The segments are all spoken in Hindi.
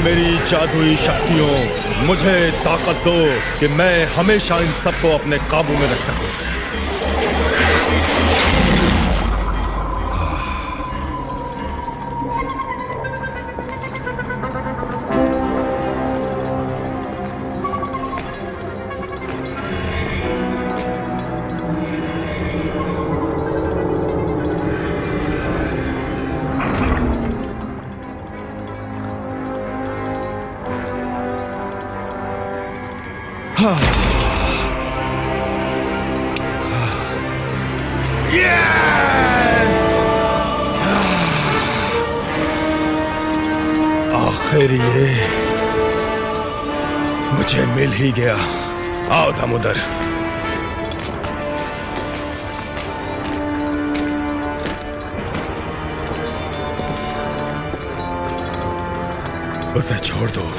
मेरी जादुई शक्तियों, मुझे ताकत दो कि मैं हमेशा इन सबको अपने काबू में रख सकूं। आखिर ये मुझे मिल ही गया। आओ दामोदर। उसे छोड़ दो।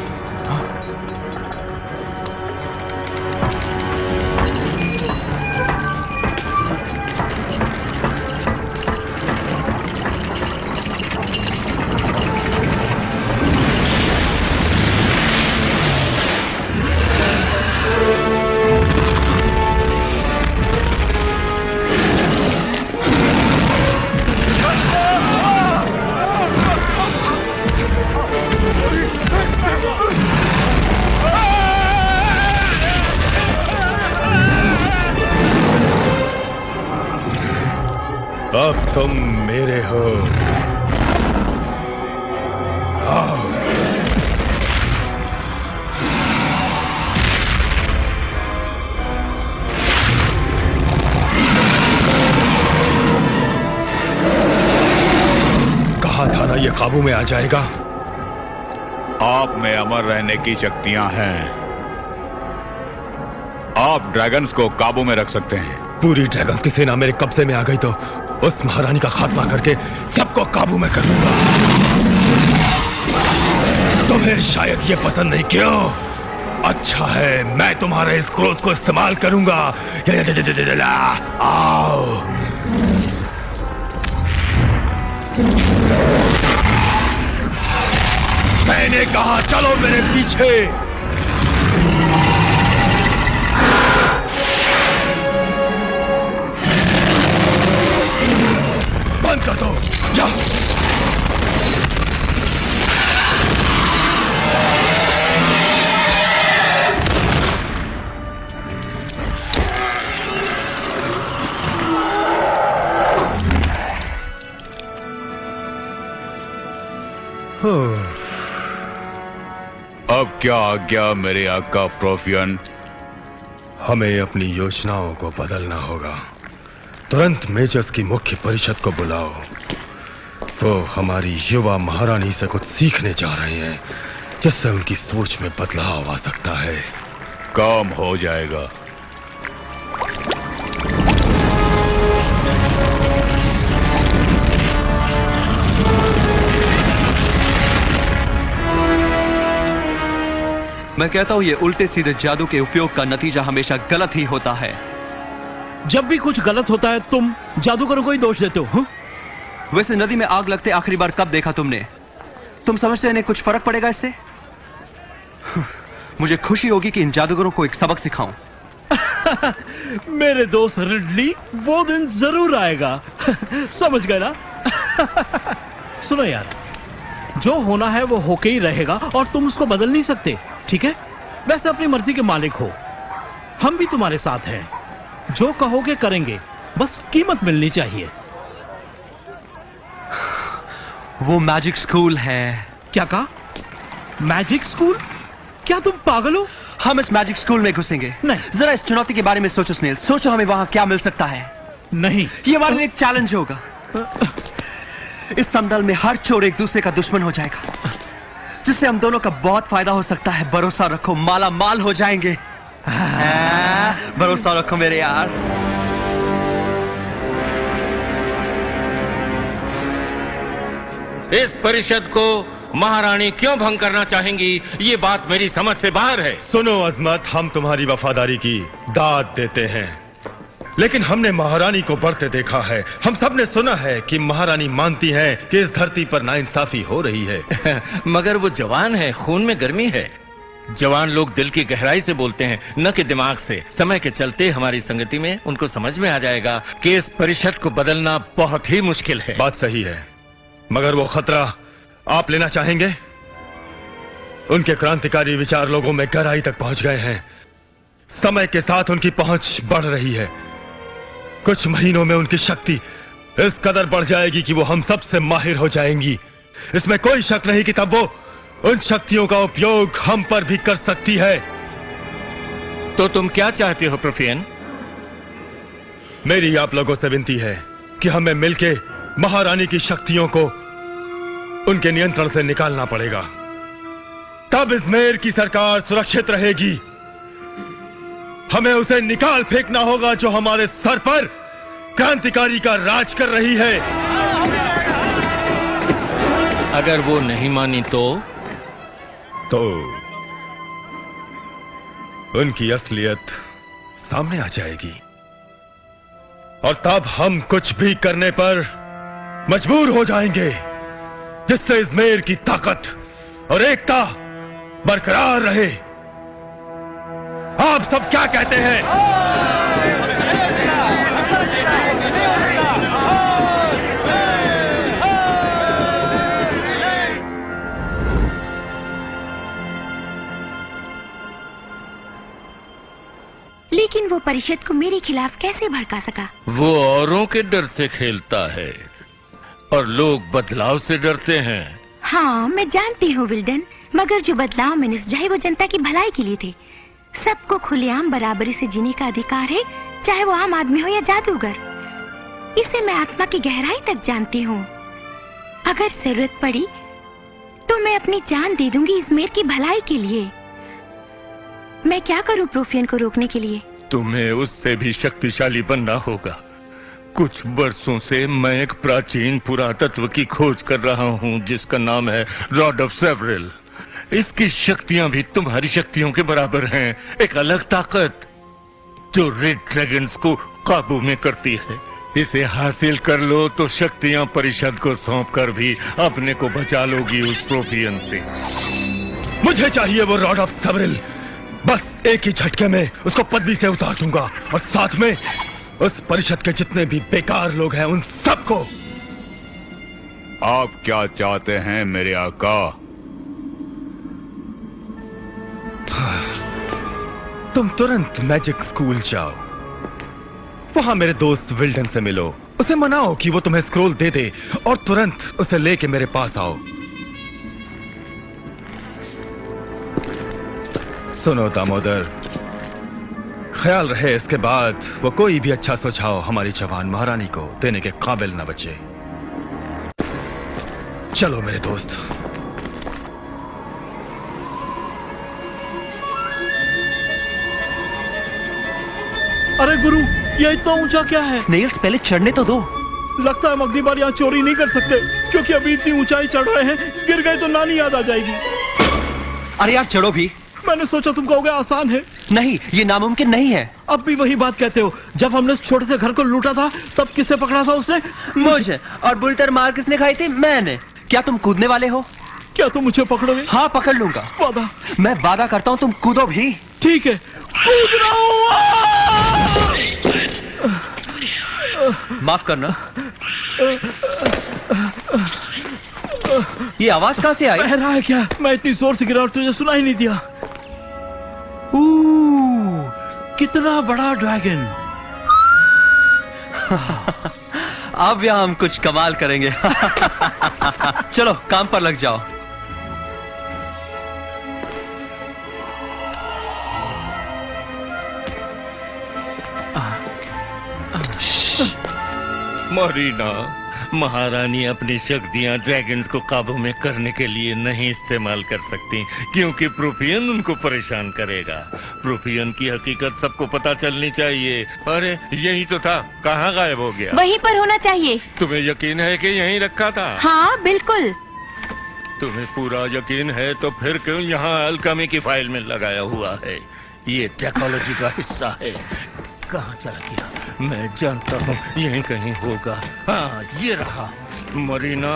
अब तुम मेरे हो। आओ। कहा था ना ये काबू में आ जाएगा। आप में अमर रहने की शक्तियां हैं। आप ड्रैगन्स को काबू में रख सकते हैं। पूरी ड्रैगन की सेना मेरे कब्जे में आ गई तो उस महारानी का खात्मा करके सबको काबू में कर लूंगा। तुम्हें शायद ये पसंद नहीं, क्यों? अच्छा है, मैं तुम्हारे इस क्रोध को इस्तेमाल करूंगा। आओ। मैंने कहा चलो मेरे पीछे। बंद कर दो। जाओ। अब क्या आज्ञा मेरे आका प्रोफियन? हमें अपनी योजनाओं को बदलना होगा। तुरंत मेजर्स की मुख्य परिषद को बुलाओ। वो हमारी युवा महारानी से कुछ सीखने जा रहे हैं, जिससे उनकी सोच में बदलाव आ सकता है। काम हो जाएगा। मैं कहता हूं ये उल्टे सीधे जादू के उपयोग का नतीजा हमेशा गलत ही होता है। जब भी कुछ गलत होता है तुम जादूगरों को ही दोष देते हो। वैसे नदी में आग लगते आखिरी बार कब देखा तुमने? तुम समझते इन्हें कुछ फर्क पड़ेगा इससे? मुझे खुशी होगी कि इन जादूगरों को एक सबक सिखाऊं। मेरे दोस्त रिडली, वो दिन जरूर आएगा। समझ गए ना? सुनो यार, जो होना है वो होके ही रहेगा और तुम उसको बदल नहीं सकते, ठीक है? वैसे अपनी मर्जी के मालिक हो, हम भी तुम्हारे साथ हैं। जो कहोगे करेंगे, बस कीमत मिलनी चाहिए। वो मैजिक स्कूल है। क्या कहा? Magic school? क्या तुम पागल हो? हम इस मैजिक स्कूल में घुसेंगे। नहीं। जरा इस चुनौती के बारे में सोचो स्नेल। सोचो हमें वहां क्या मिल सकता है। नहीं, ये हमारे लिए एक चैलेंज होगा। इस समदल में हर चोर एक दूसरे का दुश्मन हो जाएगा, जिससे हम दोनों का बहुत फायदा हो सकता है। भरोसा रखो, माला माल हो जाएंगे। भरोसा रखो मेरे यार। इस परिषद को महारानी क्यों भंग करना चाहेंगी, ये बात मेरी समझ से बाहर है। सुनो अजमत, हम तुम्हारी वफादारी की दाद देते हैं। लेकिन हमने महारानी को बढ़ते देखा है। हम सब ने सुना है कि महारानी मानती हैं कि इस धरती पर नाइंसाफी हो रही है। मगर वो जवान है, खून में गर्मी है। जवान लोग दिल की गहराई से बोलते हैं, न कि दिमाग से। समय के चलते हमारी संगति में उनको समझ में आ जाएगा कि इस परिषद को बदलना बहुत ही मुश्किल है। बात सही है, मगर वो खतरा आप लेना चाहेंगे? उनके क्रांतिकारी विचार लोगों में गहराई तक पहुंच गए हैं। समय के साथ उनकी पहुंच बढ़ रही है। कुछ महीनों में उनकी शक्ति इस कदर बढ़ जाएगी कि वो हम सबसे माहिर हो जाएंगी। इसमें कोई शक नहीं कि तब वो उन शक्तियों का उपयोग हम पर भी कर सकती है। तो तुम क्या चाहते हो प्रूफियन? मेरी आप लोगों से विनती है कि हमें मिलके महारानी की शक्तियों को उनके नियंत्रण से निकालना पड़ेगा। तब इज़मेर की सरकार सुरक्षित रहेगी। हमें उसे निकाल फेंकना होगा जो हमारे सर पर क्रांतिकारी का राज कर रही है। अगर वो नहीं मानी तो उनकी असलियत सामने आ जाएगी और तब हम कुछ भी करने पर मजबूर हो जाएंगे, जिससे इज़मेर की ताकत और एकता बरकरार रहे। आप सब क्या कहते हैं? लेकिन वो परिषद को मेरे खिलाफ कैसे भड़का सका? वो औरों के डर से खेलता है और लोग बदलाव से डरते हैं। हाँ, मैं जानती हूँ विल्डन, मगर जो बदलाव मैंने सुझाए वो जनता की भलाई के लिए थे। सबको खुलेआम बराबरी से जीने का अधिकार है, चाहे वो आम आदमी हो या जादूगर। इसे मैं आत्मा की गहराई तक जानती हूँ। अगर जरूरत पड़ी तो मैं अपनी जान दे दूंगी इज़मेर की भलाई के लिए। मैं क्या करूँ प्रूफियन को रोकने के लिए? तुम्हें उससे भी शक्तिशाली बनना होगा। कुछ बरसों से मैं एक प्राचीन पुरातत्व की खोज कर रहा हूँ जिसका नाम है रॉड ऑफ सेवरिल। इसकी शक्तियां भी तुम्हारी शक्तियों के बराबर हैं। एक अलग ताकत जो रेड ड्रैगन्स को काबू में करती है। इसे हासिल कर लो तो शक्तियां परिषद को सौंप कर भी अपने को बचा लोगी उस प्रूफियन से। मुझे चाहिए वो रॉड ऑफ सेवरिल। बस एक ही झटके में उसको पदवी से उतार दूंगा और साथ में उस परिषद के जितने भी बेकार लोग हैं उन सबको। आप क्या चाहते हैं मेरे आका? तुम तुरंत मैजिक स्कूल जाओ, वहां मेरे दोस्त विल्डन से मिलो, उसे मनाओ कि वो तुम्हें स्क्रोल दे दे और तुरंत उसे लेके मेरे पास आओ। सुनो दामोदर, ख्याल रहे इसके बाद वो कोई भी अच्छा सुझाव हमारी जवान महारानी को देने के काबिल न बचे। चलो मेरे दोस्त। अरे गुरु, ये इतना ऊंचा क्या है? स्नेल्स पहले चढ़ने तो दो। लगता है हम अगली बार यहाँ चोरी नहीं कर सकते, क्योंकि अभी इतनी ऊंचाई चढ़ रहे हैं, गिर गए तो नानी याद आ जाएगी। अरे यार चढ़ो भी। मैंने सोचा तुम कहोगे आसान है। नहीं, ये नामुमकिन नहीं है। अब भी वही बात कहते हो। जब हमने इस छोटे से घर को लूटा था तब किसे पकड़ा था उसने? मुझे। और बुलटर मार किसने खाई थी? मैंने। क्या तुम कूदने वाले हो? क्या तुम मुझे पकड़ोगे? हाँ, पकड़ लूंगा। वादा। मैं वादा करता हूँ, तुम कूदो भी। ठीक है, कूद रहा हूँ। माफ करना, ये आवाज कहाँ से आई? बह रहा है क्या? मैं इतनी जोर से गिरा और तुझे सुना ही नहीं दिया। कितना बड़ा ड्रैगन। अब यहाँ हम कुछ कमाल करेंगे। चलो काम पर लग जाओ। मरीना, महारानी अपनी शक्तियां ड्रैगन्स को काबू में करने के लिए नहीं इस्तेमाल कर सकती, क्योंकि प्रूफियन उनको परेशान करेगा। प्रूफियन की हकीकत सबको पता चलनी चाहिए। अरे यही तो था, कहाँ गायब हो गया? वहीं पर होना चाहिए। तुम्हें यकीन है कि यहीं रखा था? हाँ बिल्कुल। तुम्हें पूरा यकीन है तो फिर क्यों यहाँ अल्केमी की फाइल में लगाया हुआ है? ये टेक्नोलॉजी का हिस्सा है। कहाँ चला गया? मैं जानता हूँ यहीं कहीं होगा। हाँ, ये रहा। मरीना,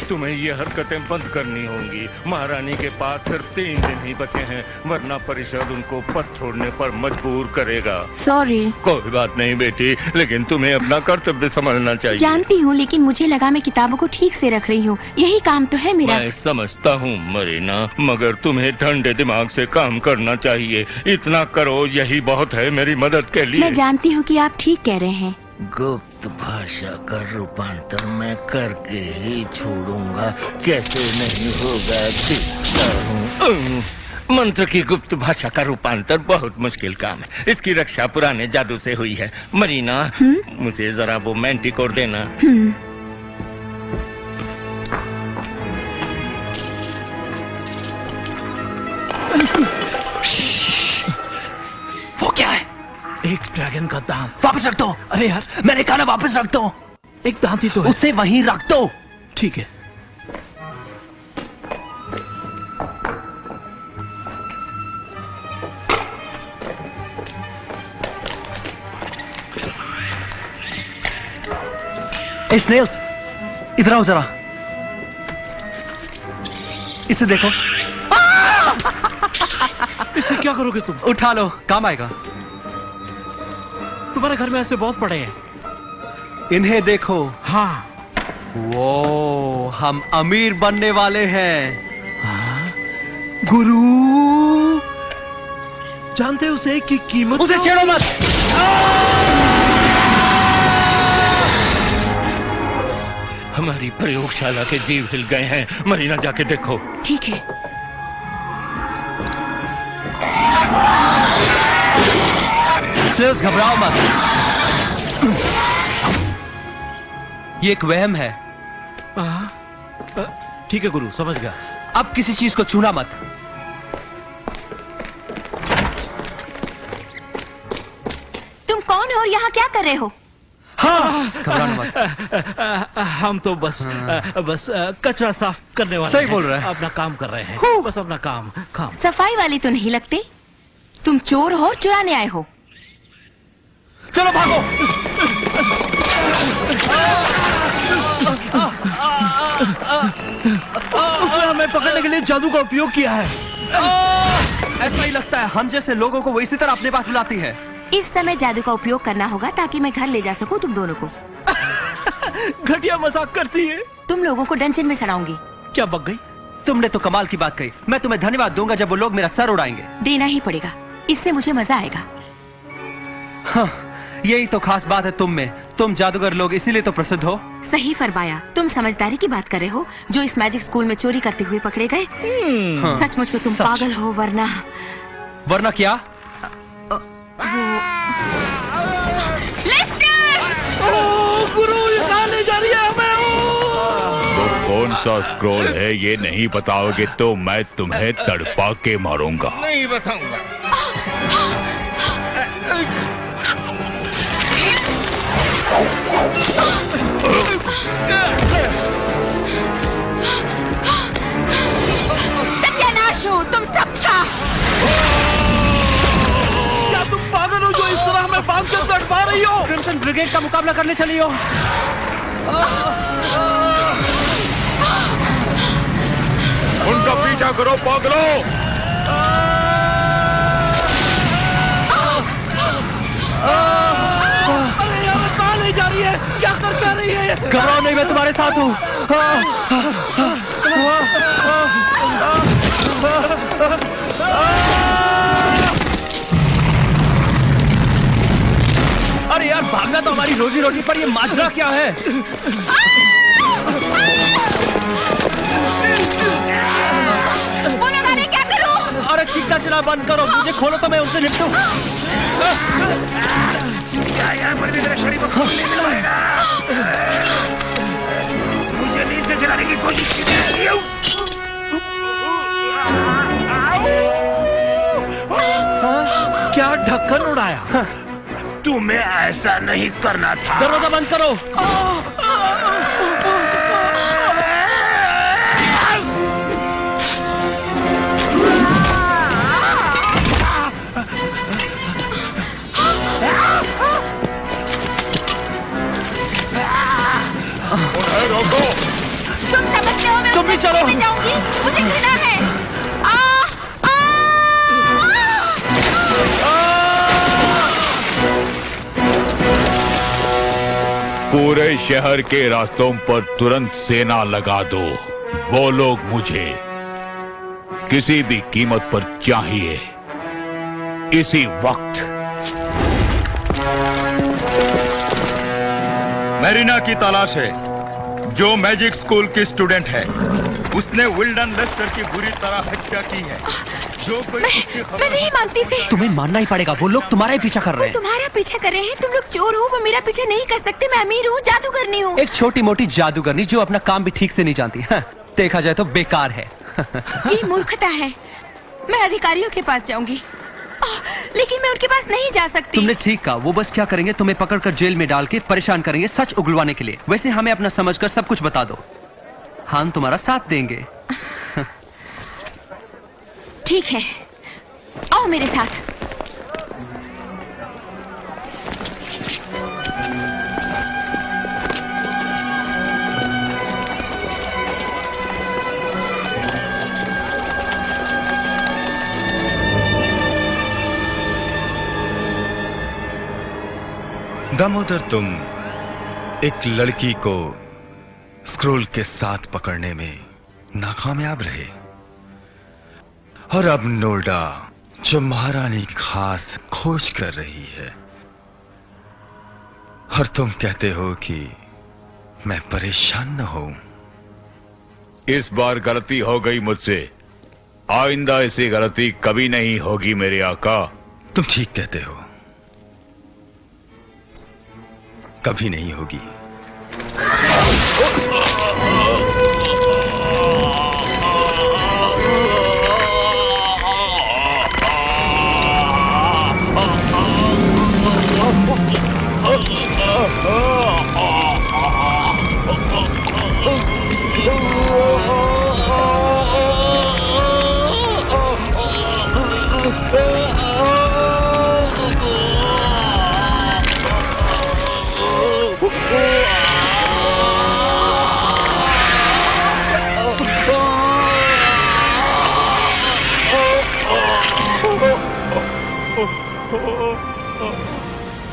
तुम्हें ये हरकतें बंद करनी होंगी। महारानी के पास सिर्फ 3 दिन ही बचे हैं, वरना परिषद उनको पद छोड़ने पर मजबूर करेगा। सॉरी। कोई बात नहीं बेटी, लेकिन तुम्हें अपना कर्तव्य समझना चाहिए। जानती हूँ, लेकिन मुझे लगा मैं किताबों को ठीक से रख रही हूँ। यही काम तो है मेरा। मैं समझता हूँ मरीना, मगर तुम्हें ठंडे दिमाग से काम करना चाहिए। इतना करो, यही बहुत है मेरी मदद के लिए। मैं जानती हूँ कि आप ठीक कह रहे हैं। गुप्त भाषा का रूपांतर मैं करके ही छोड़ूंगा। कैसे नहीं होगा देखता हूँ। मंत्र की गुप्त भाषा का रूपांतर बहुत मुश्किल काम है। इसकी रक्षा पुराने जादू से हुई है। मरीना, मुझे जरा वो मैंटिकोर देना। वो क्या है? एक ड्रैगन का दांत। वापस रख दो। अरे यार, मैंने कहा ना वापस रख दो। एक दांत ही तो है। उसे वहीं रख दो। ठीक है। स्नेल्स, इधर आओ जरा। इसे देखो। इसे क्या करोगे तुम? उठा लो, काम आएगा। तुम्हारे घर में ऐसे बहुत पड़े हैं। इन्हें देखो। हाँ। वो हम अमीर बनने वाले हैं। गुरु, जानते हो उसे की कीमत? उसे छेड़ो मत। हमारी प्रयोगशाला के जीव हिल गए हैं। मरीना, जाके देखो। ठीक है। स्नेल्स, घबराओ मत। ये एक वहम है। ठीक है गुरु, समझ गया। अब किसी चीज को छूना मत। तुम कौन हो और यहाँ क्या कर रहे हो? हाँ, घबराना मत। हम तो बस कचरा साफ करने वाले सही हैं। बोल रहा है। अपना काम कर रहे हैं। बस अपना काम। सफाई वाले तो नहीं लगते। तुम चोर हो, चुराने आए हो। चलो भागो। उसने हमें पकड़ने के लिए जादू का उपयोग किया है। ऐसा ही लगता है। हम जैसे लोगों को वो इसी तरह अपने पास बुलाती है। इस समय जादू का उपयोग करना होगा ताकि मैं घर ले जा सकूं तुम दोनों को। घटिया मजाक करती है। तुम लोगों को डंचन में सड़ाऊंगी। क्या बक गई? तुमने तो कमाल की बात कही। मैं तुम्हें धन्यवाद दूंगा जब वो लोग मेरा सर उड़ाएंगे। देना ही पड़ेगा, इससे मुझे मजा आएगा। हाँ, यही तो खास बात है तुम में। तुम जादूगर लोग इसीलिए तो प्रसिद्ध हो। सही फरमाया। तुम समझदारी की बात कर रहे हो, जो इस मैजिक स्कूल में चोरी करते हुए पकड़े गए। हाँ, सचमुच में तुम सच। पागल हो, वरना क्या? गुरु, ये कहाँ ले जा रही है हमें? वो कौन सा स्क्रॉल है ये नहीं बताओगे तो मैं तुम्हें तड़पा के मारूंगा। नहीं बताऊंगा। सत्यानाश हो तुम सबका। क्या तुम पागल हो जो इस तरह हमें बांध कर तड़पा रही हो? क्रिम्सन ब्रिगेड का मुकाबला करने चली हो। उनका पीछा करो पागलों। अरे यार, कहाँ ले जा रही है? क्या कर रही है? घबराओ नहीं, मैं तुम्हारे साथ हूँ। अरे यार, भागना तो हमारी रोजी रोटी पर, ये माजरा क्या है? बोलो गाने, क्या करूं? अरे चीखना चिल्लाना बंद करो, मुझे खोलो तो मैं उनसे निपटूं। मुझे नींद से जलाने की कोशिश की। क्या ढक्कन उड़ाया? तुम्हें ऐसा नहीं करना था। दरवाजा बंद करो। पूरे शहर के रास्तों पर तुरंत सेना लगा दो। वो लोग मुझे किसी भी कीमत पर चाहिए, इसी वक्त। मैरिना की तलाश है, जो मैजिक स्कूल की स्टूडेंट है। उसने विल्डन लेस्टर की बुरी तरह हत्या की है। जो कोई मैं नहीं मानती से। तुम्हें मानना ही पड़ेगा, वो लोग तुम्हारा ही पीछा कर रहे हैं। तुम्हारा पीछा कर रहे हैं? तुम लोग चोर हो, वो मेरा पीछा नहीं कर सकते। मैं अमीर हूँ, जादूगरनी हूँ। एक छोटी मोटी जादूगरनी जो अपना काम भी ठीक से नहीं जानती। हाँ, देखा जाए तो बेकार है। ये मूर्खता है। मैं अधिकारियों के पास जाऊंगी, लेकिन मैं उनके पास नहीं जा सकती। तुमने ठीक कहा। वो बस क्या करेंगे, तुम्हें पकड़कर जेल में डाल के परेशान करेंगे सच उगलवाने के लिए। वैसे हमें अपना समझकर सब कुछ बता दो, हम तुम्हारा साथ देंगे। ठीक है, आओ मेरे साथ। दामोदर, तुम एक लड़की को स्क्रोल के साथ पकड़ने में नाकामयाब रहे, और अब नोल्डा, जो महारानी खास खोज कर रही है, और तुम कहते हो कि मैं परेशान न हूं। इस बार गलती हो गई मुझसे, आइंदा ऐसी गलती कभी नहीं होगी मेरे आका। तुम ठीक कहते हो, कभी नहीं होगी।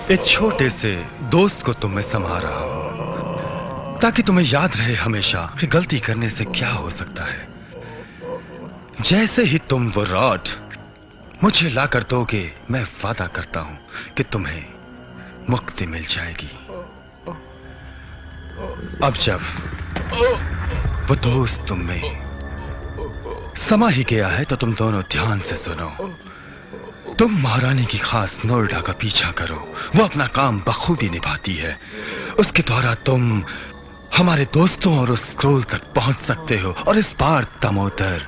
एक छोटे से दोस्त को तुम्हें संभाल रहा हूं, ताकि तुम्हें याद रहे हमेशा कि गलती करने से क्या हो सकता है। जैसे ही तुम वो रॉड मुझे ला कर दोगे, मैं वादा करता हूं कि तुम्हें मुक्ति मिल जाएगी। अब जब वो दोस्त तुम में समा ही गया है, तो तुम दोनों ध्यान से सुनो। तुम महारानी की खास नोल्डा का पीछा करो, वो अपना काम बखूबी निभाती है। उसके द्वारा तुम हमारे दोस्तों और उस स्क्रोल तक पहुंच सकते हो। और इस बार दामोदर,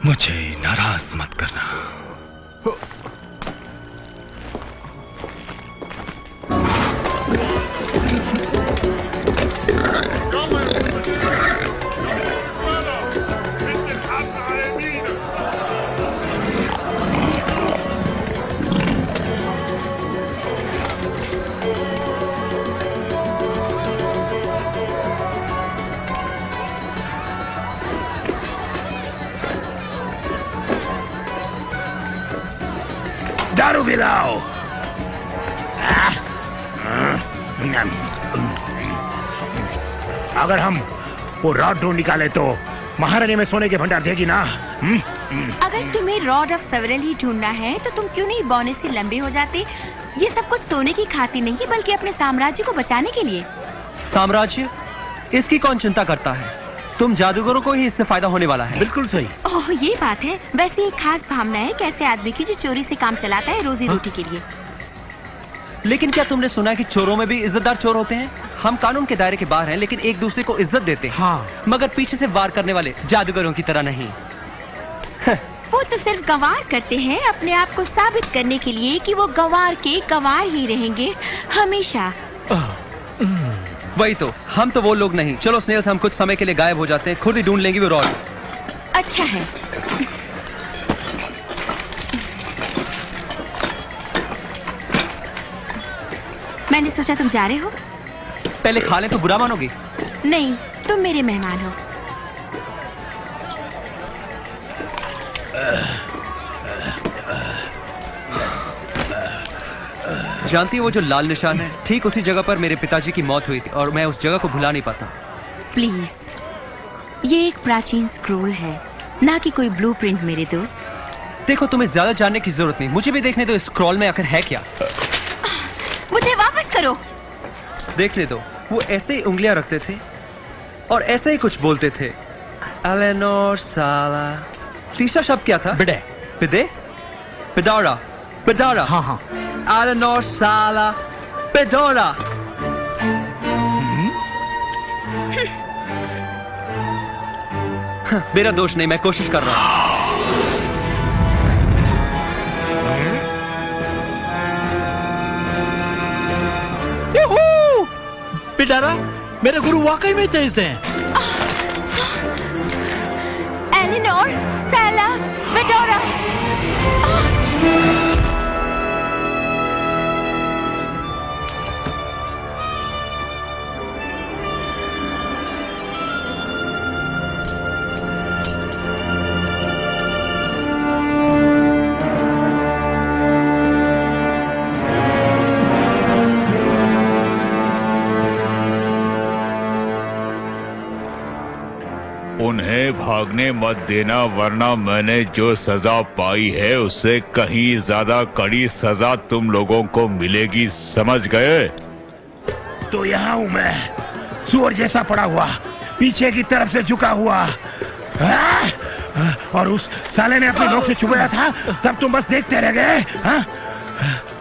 मुझे नाराज मत करना। दारू पिलाओ। अगर हम वो रॉड ढूंढ निकाले तो महारानी में सोने के भंडार देगी ना? अगर तुम्हें रॉड ऑफ सेवरल ही ढूंढना है, तो तुम क्यों नहीं बौने से लंबे हो जाते? ये सब कुछ सोने की खातिर नहीं, बल्कि अपने साम्राज्य को बचाने के लिए। साम्राज्य? इसकी कौन चिंता करता है? तुम जादूगरों को ही इससे फायदा होने वाला है। बिल्कुल सही। ओह, ये बात है। वैसे एक खास भावना है कैसे आदमी की जो चोरी से काम चलाता है रोजी रोटी के लिए। लेकिन क्या तुमने सुना है कि चोरों में भी इज्जतदार चोर होते हैं? हम कानून के दायरे के बाहर हैं, लेकिन एक दूसरे को इज्जत देते हैं। हाँ। मगर पीछे से वार करने वाले जादूगरों की तरह नहीं। वो तो सिर्फ गंवार करते हैं, अपने आप को साबित करने के लिए कि वो गंवार के गंवार ही रहेंगे हमेशा। वही तो, हम तो वो लोग नहीं। चलो स्नेल्स, हम कुछ समय के लिए गायब हो जाते हैं, खुद ही ढूंढ लेंगे वो रॉड। अच्छा है। मैंने सोचा तुम जा रहे हो। पहले खा लें तो बुरा मानोगी? नहीं, तुम मेरे मेहमान हो। जानती हो वो जो लाल निशान है, ठीक उसी जगह पर मेरे पिताजी की मौत हुई थी और मैं उस जगह को भुला नहीं पाता। प्लीज, ये एक प्राचीन स्क्रोल है, ना कि कोई ब्लूप्रिंट मेरे दोस्त। देखो, तुम्हें ज्यादा जानने की जरूरत नहीं, मुझे भी देखने दो इस स्क्रॉल में आखिर है क्या। मुझे वापस करो। देखने दो, वो ऐसे ही उंगलियां रखते थे और ऐसे ही कुछ बोलते थे। एलेनोर साला। तीसरा शब्द क्या था? बिडे। बिदे? बिदारा। बिदारा। हाँ हाँ। एलेनोर साला बिदारा। मेरा दोष नहीं, मैं कोशिश कर रहा हूं। बिडारा, मेरे गुरु वाकई में तेज हैं। एलेनोर साला बिदारा। उन्हें भागने मत देना, वरना मैंने जो सजा पाई है उससे कहीं ज्यादा कड़ी सजा तुम लोगों को मिलेगी, समझ गए? तो यहाँ हूँ मैं, सुअर जैसा पड़ा हुआ, पीछे की तरफ से झुका हुआ। और उस साले ने अपनी नोक से छुपाया था, तब तुम बस देखते रह गए।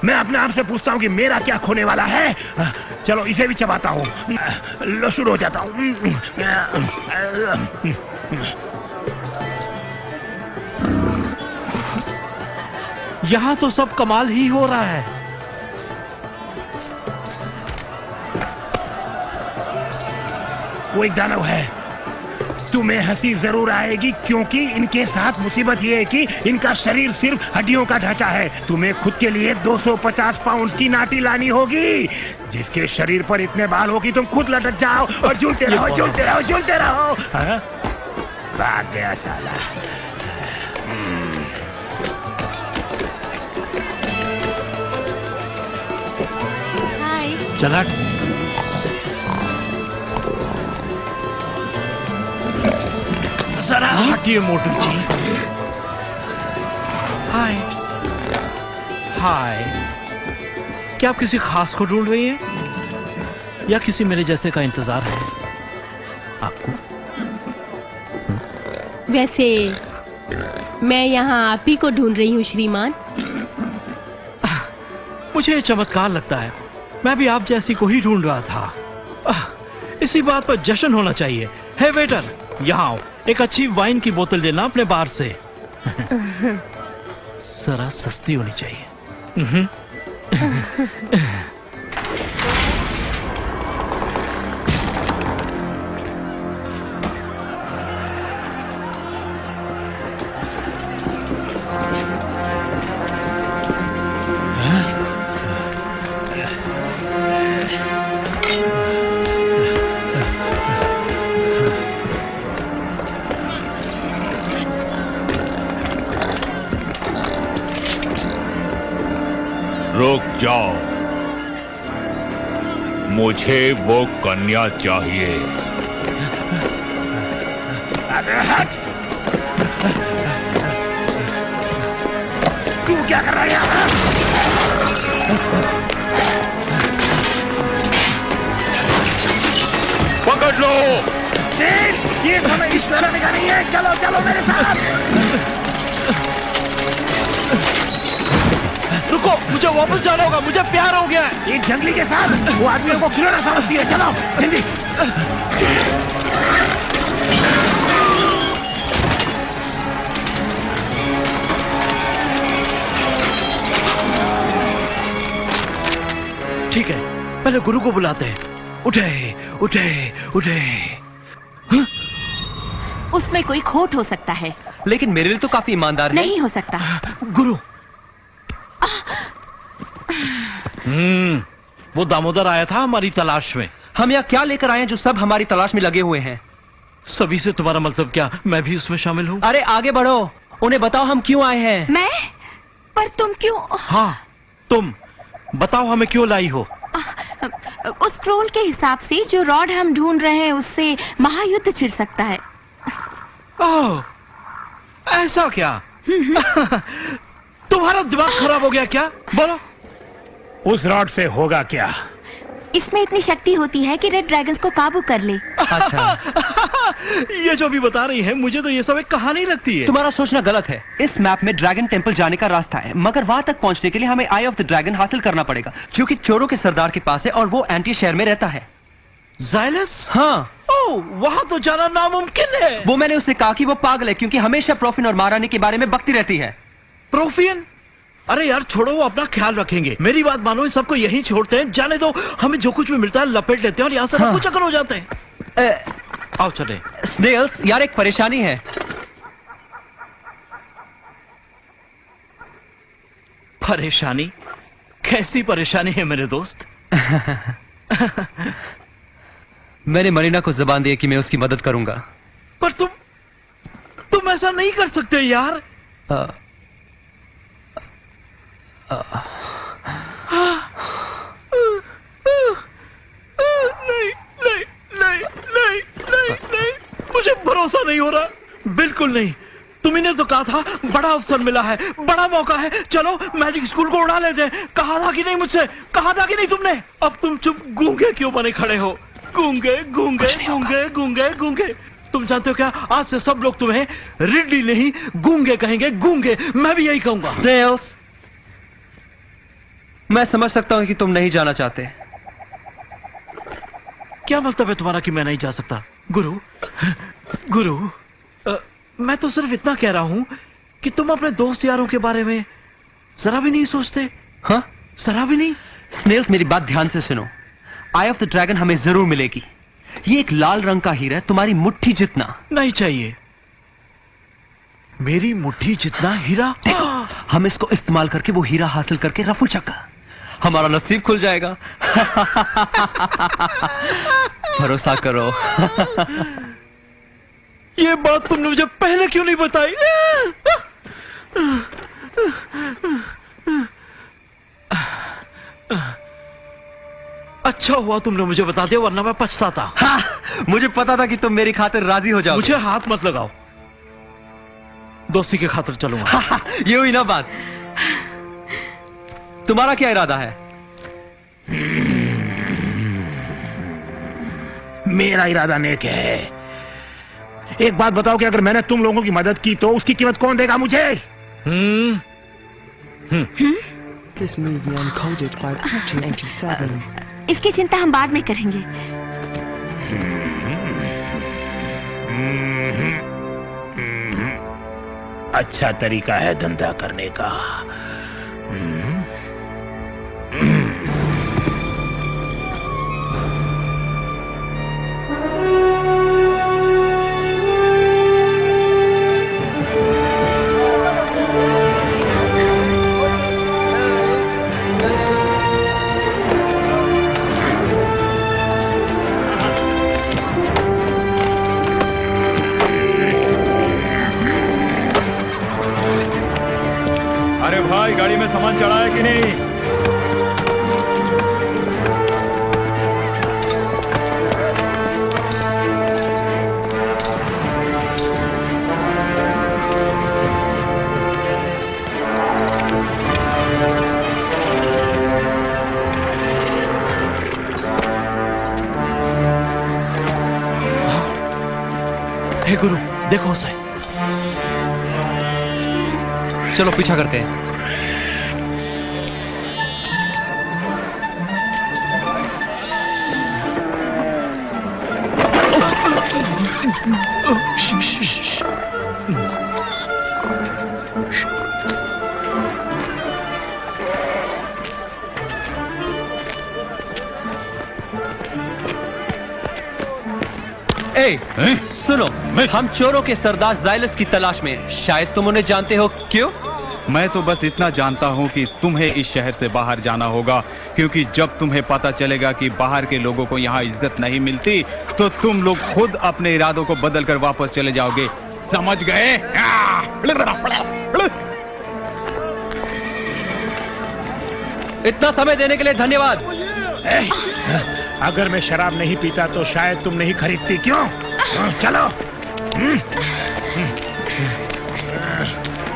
मैं अपने आप से पूछता हूँ कि मेरा क्या खोने वाला है। चलो इसे भी चबाता हूँ, लो शुरू हो जाता हूँ। यहाँ तो सब कमाल ही हो रहा है। वो एक दानव है, तुम्हें हंसी जरूर आएगी क्योंकि इनके साथ मुसीबत ये है कि इनका शरीर सिर्फ हड्डियों का ढांचा है। तुम्हें खुद के लिए 250 पाउंड की नाटी लानी होगी, जिसके शरीर पर इतने बाल हो कि तुम खुद लटक जाओ और झूलते रहो, झूलते रहो, झूलते रहो। भाग गया साला। हाय। चला। जरा हटिए मोटू जी। हाय। हाय। क्या आप किसी खास को ढूंढ रही हैं या किसी मेरे जैसे का इंतजार है आपको? वैसे मैं यहाँ आप ही को ढूंढ रही हूँ श्रीमान। मुझे चमत्कार लगता है, मैं भी आप जैसी को ही ढूंढ रहा था। इसी बात पर जश्न होना चाहिए। हे वेटर, यहाँ आओ, एक अच्छी वाइन की बोतल देना अपने बार से। जरा सस्ती होनी चाहिए। रुक जाओ, मुझे वो कन्या चाहिए। अरे हट! तू क्या कर रहा है यहाँ? पकड़ लो। ये समय इस तरह का नहीं है। चलो चलो मेरे साथ। रुको, मुझे वापस जाना होगा, मुझे प्यार हो गया है। एक जंगली के साथ वो आदमियों को खिलौना समझती है। चलो जल्दी। ठीक है, पहले गुरु को बुलाते हैं। उठे उठे उठे। उसमें कोई खोट हो सकता है, लेकिन मेरे लिए तो काफी ईमानदार है। नहीं हो सकता। गुरु। वो दामोदर आया था हमारी तलाश में। हम यहाँ क्या लेकर आए हैं जो सब हमारी तलाश में लगे हुए हैं? सभी से तुम्हारा मतलब क्या? मैं भी उसमें शामिल हूँ? अरे आगे बढ़ो, उन्हें बताओ हम क्यों आए हैं। मैं? पर तुम क्यों? हाँ, तुम। बताओ हमें क्यों लाई हो? उस स्क्रोल के हिसाब से जो रॉड हम ढूंढ रहे हैं उससे महायुद्ध छिड़ सकता है। ओह, ऐसा क्या? तुम्हारा दिमाग खराब हो गया क्या? बोलो। उस रॉड से होगा क्या? इसमें इतनी शक्ति होती है कि रेड ड्रैगन्स को काबू कर ले। अच्छा। ये जो भी बता रही है मुझे तो ये सब एक कहानी लगती है। तुम्हारा सोचना गलत है। इस मैप में ड्रैगन टेम्पल जाने का रास्ता है, मगर वहां तक पहुंचने के लिए हमें आई ऑफ द ड्रैगन हासिल करना पड़ेगा, जो कि चोरों के सरदार के पास है और वो एंटी शहर में रहता है। ज़ाइलस? हाँ। ओह, वहां तो जाना नामुमकिन है। वो मैंने उससे कहा कि वो पागल है, क्योंकि हमेशा प्रोफिन और महारानी के बारे में बकती रहती है। प्रोफियन? अरे यार छोड़ो, वो अपना ख्याल रखेंगे। मेरी बात मानो, इन सबको यहीं छोड़ते हैं, जाने दो। हमें जो कुछ भी मिलता है लपेट लेते हैं और यहाँ से रफू चक्कर हो जाते हैं। आओ चले। स्नेल्स, यार एक परेशानी है। परेशानी? कैसी परेशानी है मेरे दोस्त? मैंने मरीना को जुबान दी है कि मैं उसकी मदद करूंगा। पर तुम ऐसा नहीं कर सकते यार। नहीं, मुझे भरोसा नहीं हो रहा, बिल्कुल नहीं। तुम इन्हें तो कहा था बड़ा अवसर मिला है, बड़ा मौका है, चलो मैजिक स्कूल को उड़ा लेते। कहा था कि नहीं मुझसे? कहा था कि नहीं तुमने? अब तुम चुप गूंगे क्यों बने खड़े हो? गूंगे गूंगे गूंगे गूंगे गूंगे। तुम जानते हो क्या, आज से सब लोग तुम्हें रिडली नहीं गूंगे कहेंगे, गूंगे। मैं भी यही कहूंगा। स्नेल्स, मैं समझ सकता हूं कि तुम नहीं जाना चाहते। क्या मतलब है तुम्हारा कि मैं नहीं जा सकता? गुरु, मैं तो सिर्फ इतना कह रहा हूं कि तुम अपने दोस्त यारों के बारे में जरा भी नहीं सोचते। हाँ? जरा भी नहीं? स्नेल्स, मेरी बात ध्यान से सुनो। आई ऑफ द ड्रैगन हमें जरूर मिलेगी। ये एक लाल रंग का हीरा है, तुम्हारी मुट्ठी जितना। नहीं चाहिए। मेरी मुट्ठी जितना हीरा? हम इसको इस्तेमाल करके वो हीरा हासिल करके रफू चक्कर, हमारा नसीब खुल जाएगा। भरोसा करो। ये बात तुमने मुझे पहले क्यों नहीं बताई? अच्छा हुआ तुमने मुझे बता दिया, वरना मैं पछताता। मुझे पता था कि तुम मेरी खातिर राजी हो जाओगे। मुझे हाथ मत लगाओ, दोस्ती के खातिर चलूंगा। ये हुई ना बात। तुम्हारा क्या इरादा है? मेरा इरादा नेक है। एक बात बताओ कि अगर मैंने तुम लोगों की मदद की तो उसकी कीमत कौन देगा मुझे? This movie encoded by Patron 87. इसकी चिंता हम बाद में करेंगे। अच्छा तरीका है धंधा करने का। भाई गाड़ी में सामान चढ़ा है कि नहीं? हे गुरु, देखो उसे। चलो पीछा करते हैं। सुनो, हम चोरों के सरदार ज़ाइलस की तलाश में हैं। शायद तुम उन्हें जानते हो। क्यों? मैं तो बस इतना जानता हूँ कि तुम्हें इस शहर से बाहर जाना होगा, क्योंकि जब तुम्हें पता चलेगा कि बाहर के लोगों को यहाँ इज्जत नहीं मिलती तो तुम लोग खुद अपने इरादों को बदलकर वापस चले जाओगे। समझ गए? इतना समय देने के लिए धन्यवाद। अगर मैं शराब नहीं पीता तो शायद तुम नहीं खरीदती। क्यों? चलो।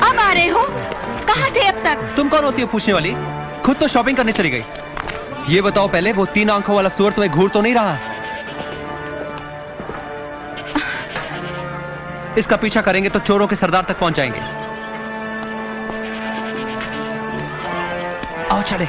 अब आ रहे हो? कहाँ थे अब तक? तुम कौन होती हो पूछने वाली? खुद तो शॉपिंग करने चली गई। ये बताओ पहले, वो 3 आंखों वाला सुअर तुम्हें घूर तो नहीं रहा? इसका पीछा करेंगे तो चोरों के सरदार तक पहुंच जाएंगे। आओ चले।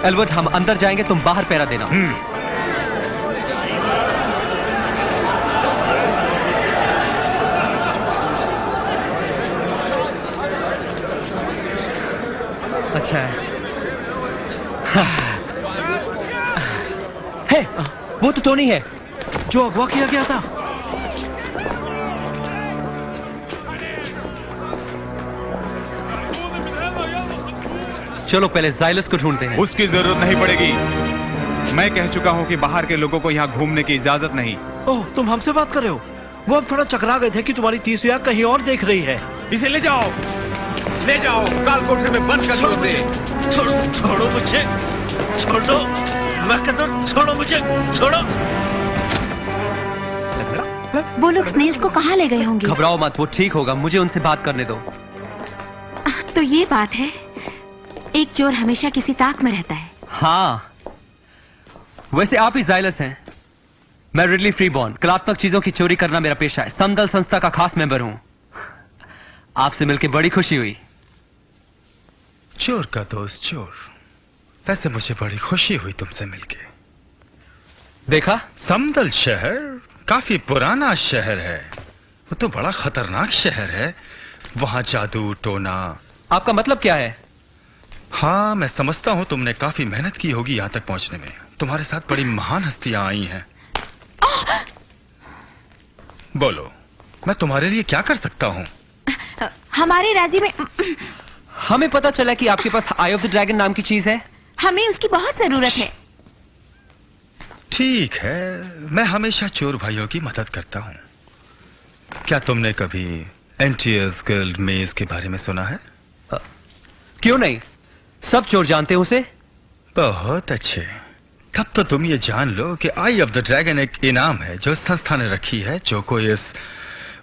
एल्वर्ड, हम अंदर जाएंगे, तुम बाहर पहरा देना। अच्छा है। हे, वो तो टोनी है जो अगवा किया गया था। चलो पहले जाइलस को ढूंढते हैं। उसकी जरूरत नहीं पड़ेगी। मैं कह चुका हूं कि बाहर के लोगों को यहाँ घूमने की इजाजत नहीं। ओह, तुम हमसे बात कर रहे हो? वो हम थोड़ा चकरा गए थे कि तुम्हारी तीसरी आंख कहीं और देख रही है। इसे ले जाओ, ले जाओ, काल कोठरी में बंद कर दो। छोड़ो मुझे, छोड़ो, मैं कहता हूं छोड़ो मुझे, छोड़ो। वो लोग स्नेल्स को कहाँ ले गए होंगे? घबराओ मत, वो ठीक होगा, मुझे उनसे बात करने दो। तो ये बात है, एक चोर हमेशा किसी ताक में रहता है। हाँ, वैसे आप ही जाइलस हैं। मैं रिडली फ्रीबॉर्न, कलात्मक चीजों की चोरी करना मेरा पेशा है। समदल संस्था का खास मेंबर हूं। आपसे मिलकर बड़ी खुशी हुई। चोर का दोस्त चोर। वैसे मुझे बड़ी खुशी हुई तुमसे मिलके। देखा, समदल शहर काफी पुराना शहर है। वो तो बड़ा खतरनाक शहर है। वहां जादू टोना। आपका मतलब क्या है? हाँ, मैं समझता हूँ तुमने काफी मेहनत की होगी यहाँ तक पहुँचने में। तुम्हारे साथ बड़ी महान हस्तियां आई हैं। बोलो, मैं तुम्हारे लिए क्या कर सकता हूँ? हमारे राज्य में हमें पता चला कि आपके पास आई ऑफ द ड्रैगन नाम की चीज है। हमें उसकी बहुत जरूरत है। ठीक है, मैं हमेशा चोर भाइयों की मदद करता हूँ। क्या तुमने कभी एंटियर्स गिल्ड मेज के बारे में सुना है? क्यों नहीं, सब चोर जानते हैं उसे। बहुत अच्छे। तब तो तुम ये जान लो कि आई ऑफ द ड्रैगन एक इनाम है जो संस्था ने रखी है। जो कोई इस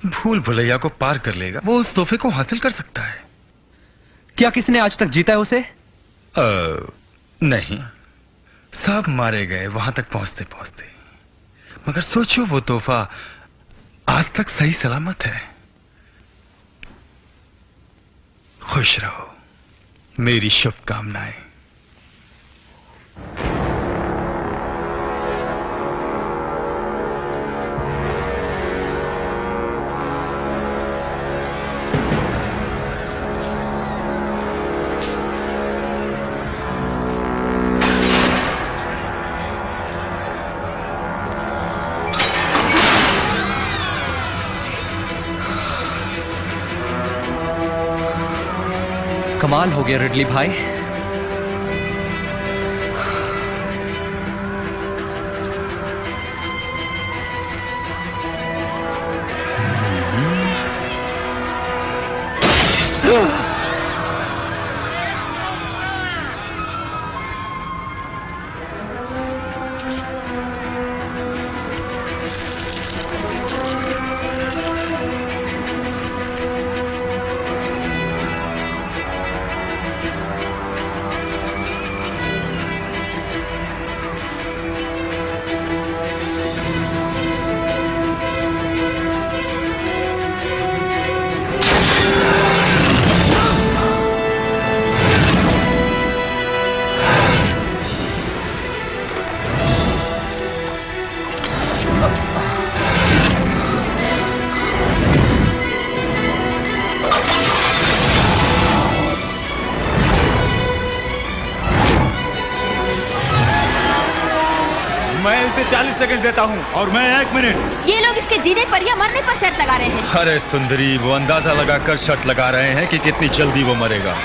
भूल भुलैया को पार कर लेगा वो उस तोहफे को हासिल कर सकता है। क्या किसी ने आज तक जीता है उसे? नहीं, सब मारे गए वहां तक पहुंचते पहुंचते। मगर सोचो, वो तोहफा आज तक सही सलामत है। खुश रहो, मेरी शुभकामनाएं। कमाल हो गया रिडली भाई। इसे 40 सेकंड देता हूँ और मैं 1 मिनट। ये लोग इसके जीने पर या मरने पर शर्त लगा रहे हैं। अरे सुंदरी, वो अंदाजा लगाकर शर्त लगा रहे हैं कि कितनी जल्दी वो मरेगा।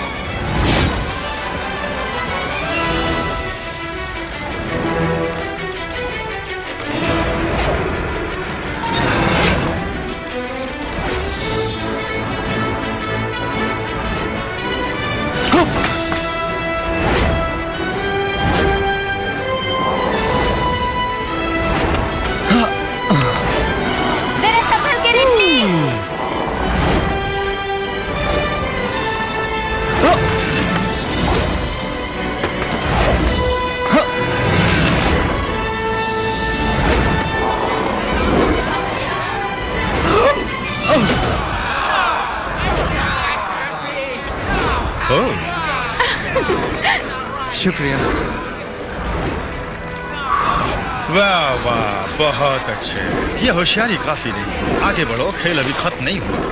शुक्रिया। वाह वाह, बहुत अच्छे। ये होशियारी काफी नहीं, आगे बढ़ो, खेल अभी खत्म नहीं हुआ।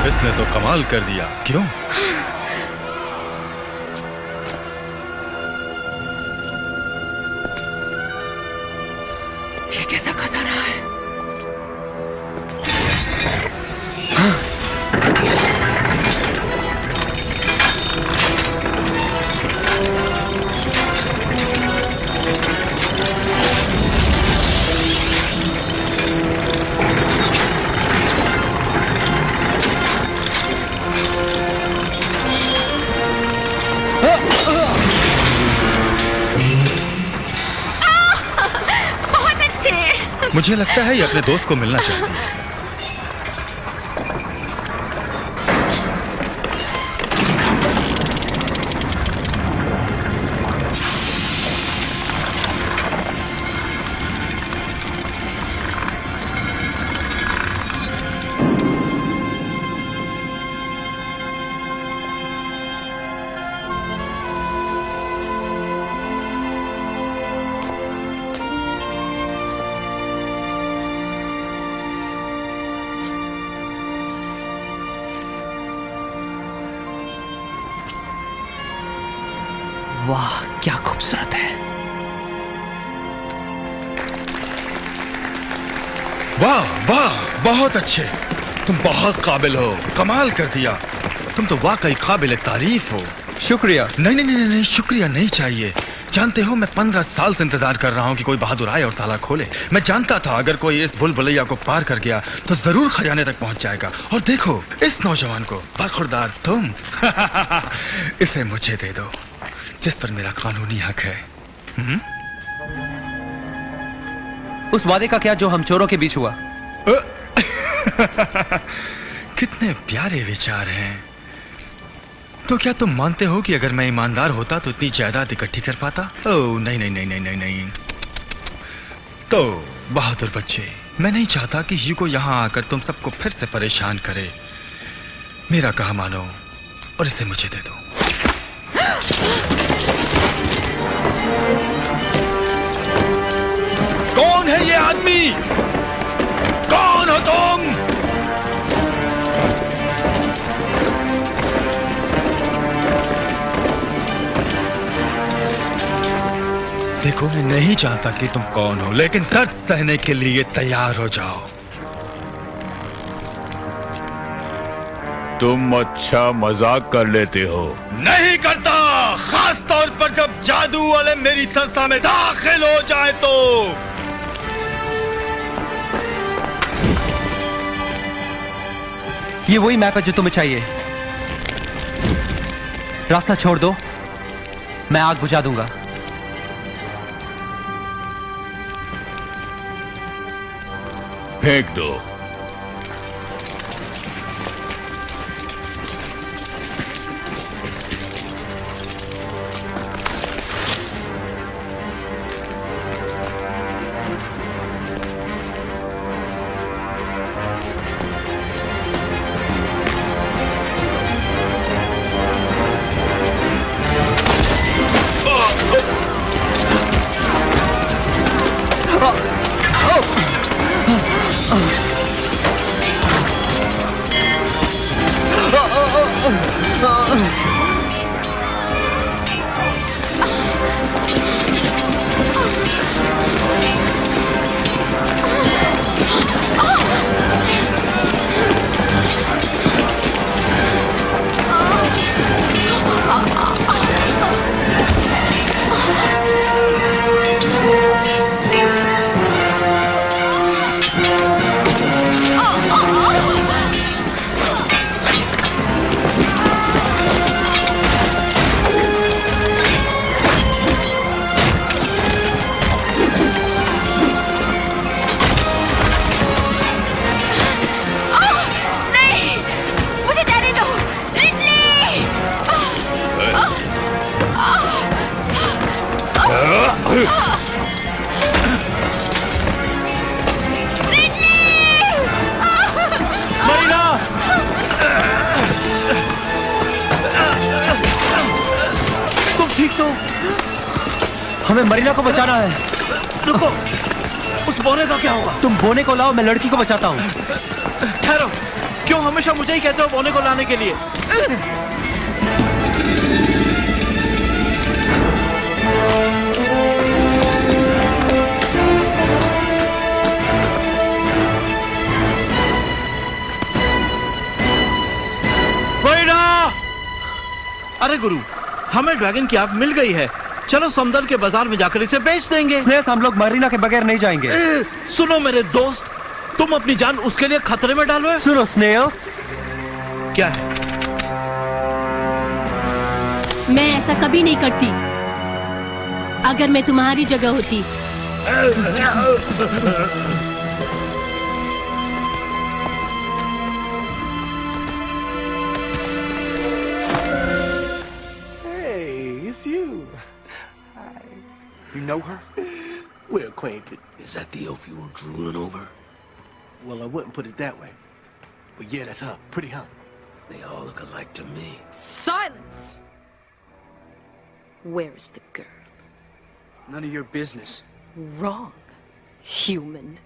इसने तो कमाल कर दिया, क्यों? ये कैसा खजाना है? मुझे लगता है ये अपने दोस्त को मिलना चाहती है। वाह, क्या खूबसूरत है। वाह वाह, बहुत अच्छे। तुम बहुत काबिल हो, कमाल कर दिया। तुम तो वाकई काबिल तारीफ हो। शुक्रिया। नहीं नहीं नहीं नहीं, शुक्रिया नहीं चाहिए। जानते हो, मैं 15 साल से इंतजार कर रहा हूँ कि कोई बहादुर आए और ताला खोले। मैं जानता था अगर कोई इस भूल-भुलैया को पार कर गया तो जरूर खजाने तक पहुंच जाएगा। और देखो इस नौजवान को, बरखुरदार तुम। इसे मुझे दे दो, जिस पर मेरा कानूनी हक है। उस वादे का क्या जो हम चोरों के बीच हुआ? कितने प्यारे विचार हैं। तो क्या तुम मानते हो कि अगर मैं ईमानदार होता तो इतनी जायदाद इकट्ठी कर पाता? ओह नहीं नहीं नहीं नहीं नहीं नहीं। तो बहादुर बच्चे, मैं नहीं चाहता कि ह्यूगो यहाँ आकर तुम सबको फिर से परेशान करे। मेरा कहा मानो, और इसे मुझे दे दो। कौन है ये आदमी? कौन हो तुम? देखो, मैं नहीं जानता कि तुम कौन हो, लेकिन दर्द सहने के लिए तैयार हो जाओ। तुम अच्छा मजाक कर लेते हो। नहीं करता, खास तौर पर जब जादू वाले मेरी संस्था में दाखिल हो जाए तो। ये वही मैप है जो तुम्हें चाहिए। रास्ता छोड़ दो, मैं आग बुझा दूंगा। फेंक दो। हमें मरीना को बचाना है। रुको, उस बोने का क्या होगा? तुम बोने को लाओ, मैं लड़की को बचाता हूँ। ठहरो, क्यों हमेशा मुझे ही कहते हो बोने को लाने के लिए? अरे गुरु, हमें ड्रैगन की आग मिल गई है। चलो समदल के बाजार में जाकर इसे बेच देंगे। स्नेल्स, हम लोग मरीना के बगैर नहीं जाएंगे। सुनो मेरे दोस्त, तुम अपनी जान उसके लिए खतरे में डालो। सुनो स्नेल्स, क्या है? मैं ऐसा कभी नहीं करती। अगर मैं तुम्हारी जगह होती। You know her? We're acquainted. Is that the elf you were drooling over? Well, I wouldn't put it that way. But yeah, that's her. Pretty, huh? They all look alike to me. Silence! Where is the girl? None of your business. Wrong, human.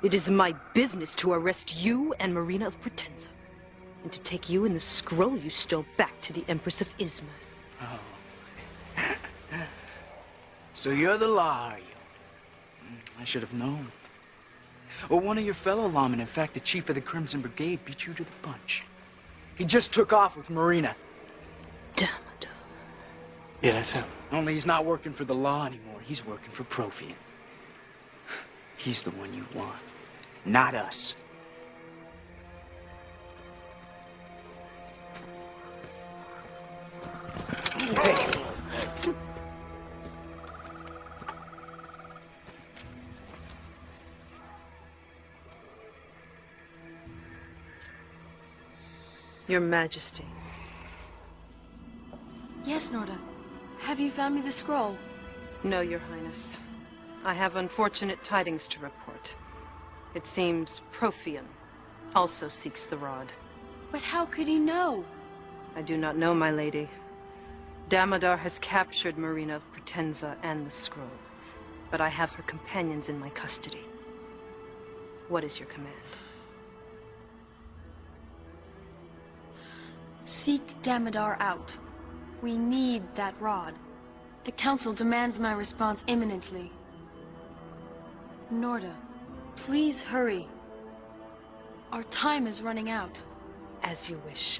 It is my business to arrest you and Marina of Potenza, and to take you and the scroll you stole back to the Empress of Izmir. Oh. So you're the law, are you? I should have known. Or one of your fellow lawmen. In fact, the chief of the Crimson Brigade beat you to the punch. He just took off with Marina. Damn it. Yeah, that's him. Only he's not working for the law anymore. He's working for Profian. He's the one you want, not us. Hey. Your Majesty. Yes, Norda. Have you found me the scroll? No, Your Highness. I have unfortunate tidings to report. It seems Profian also seeks the rod. But how could he know? I do not know, my lady. Damodar has captured Marina of Pratenza and the scroll, but I have her companions in my custody. What is your command? Seek Damodar out. We need that rod. The Council demands my response imminently. Norda, please hurry. Our time is running out. As you wish.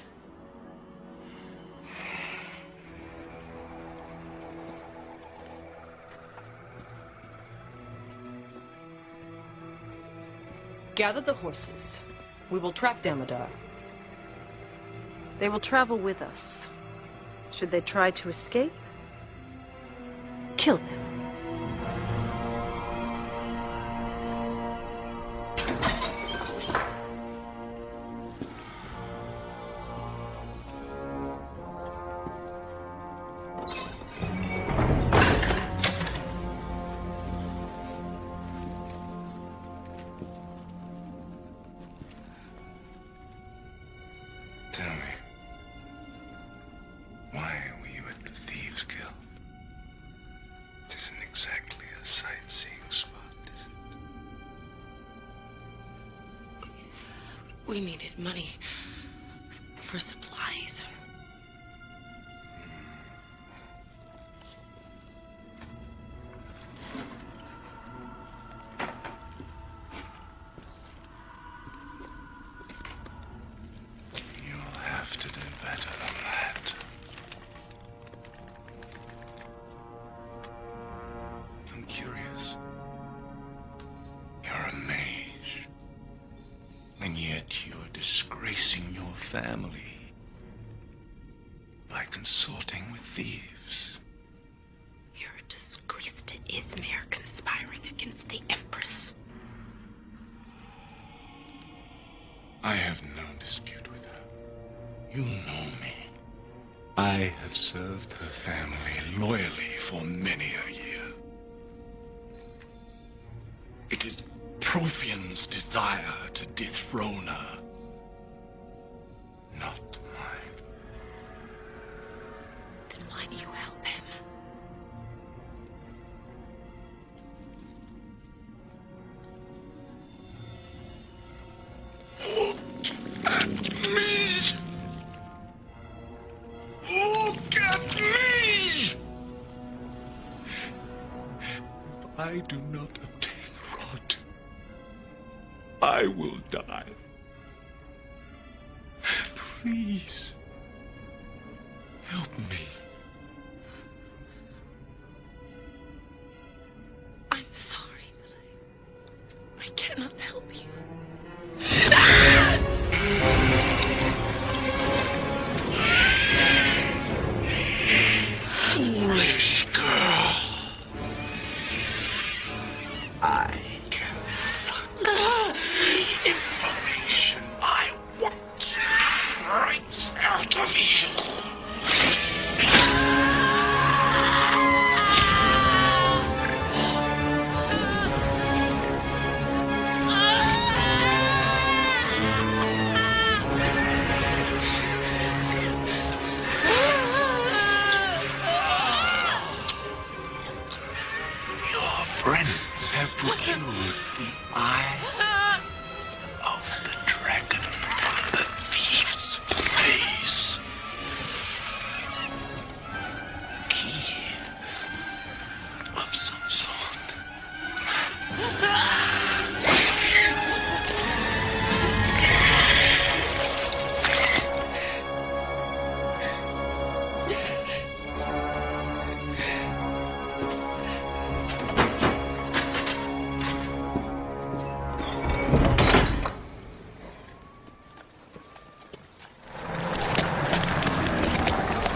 Gather the horses. We will track Damodar. They will travel with us. Should they try to escape, kill them. Tell me, why were you at the Thieves' Guild? It isn't exactly a sightseeing spot, is it? We needed money for supplies. You'll have to do better than that. I'm curious. You're a mage. And yet you're disgracing your family by consorting with thieves. You're a disgrace to Izmir, conspiring against the Empress. I have no dispute with her. You know me. I have served her family loyally for many a year. It is Prothean's desire to dethrone her, not mine. Then why do you help him? Look at me! If I do not obtain Rod, I will die. Please, help me. I'm sorry, but I cannot help you. Foolish girl. I can suck the information I want right out of you. Your friends have procured the eye of the dragon from the thief's place. The key of some sort.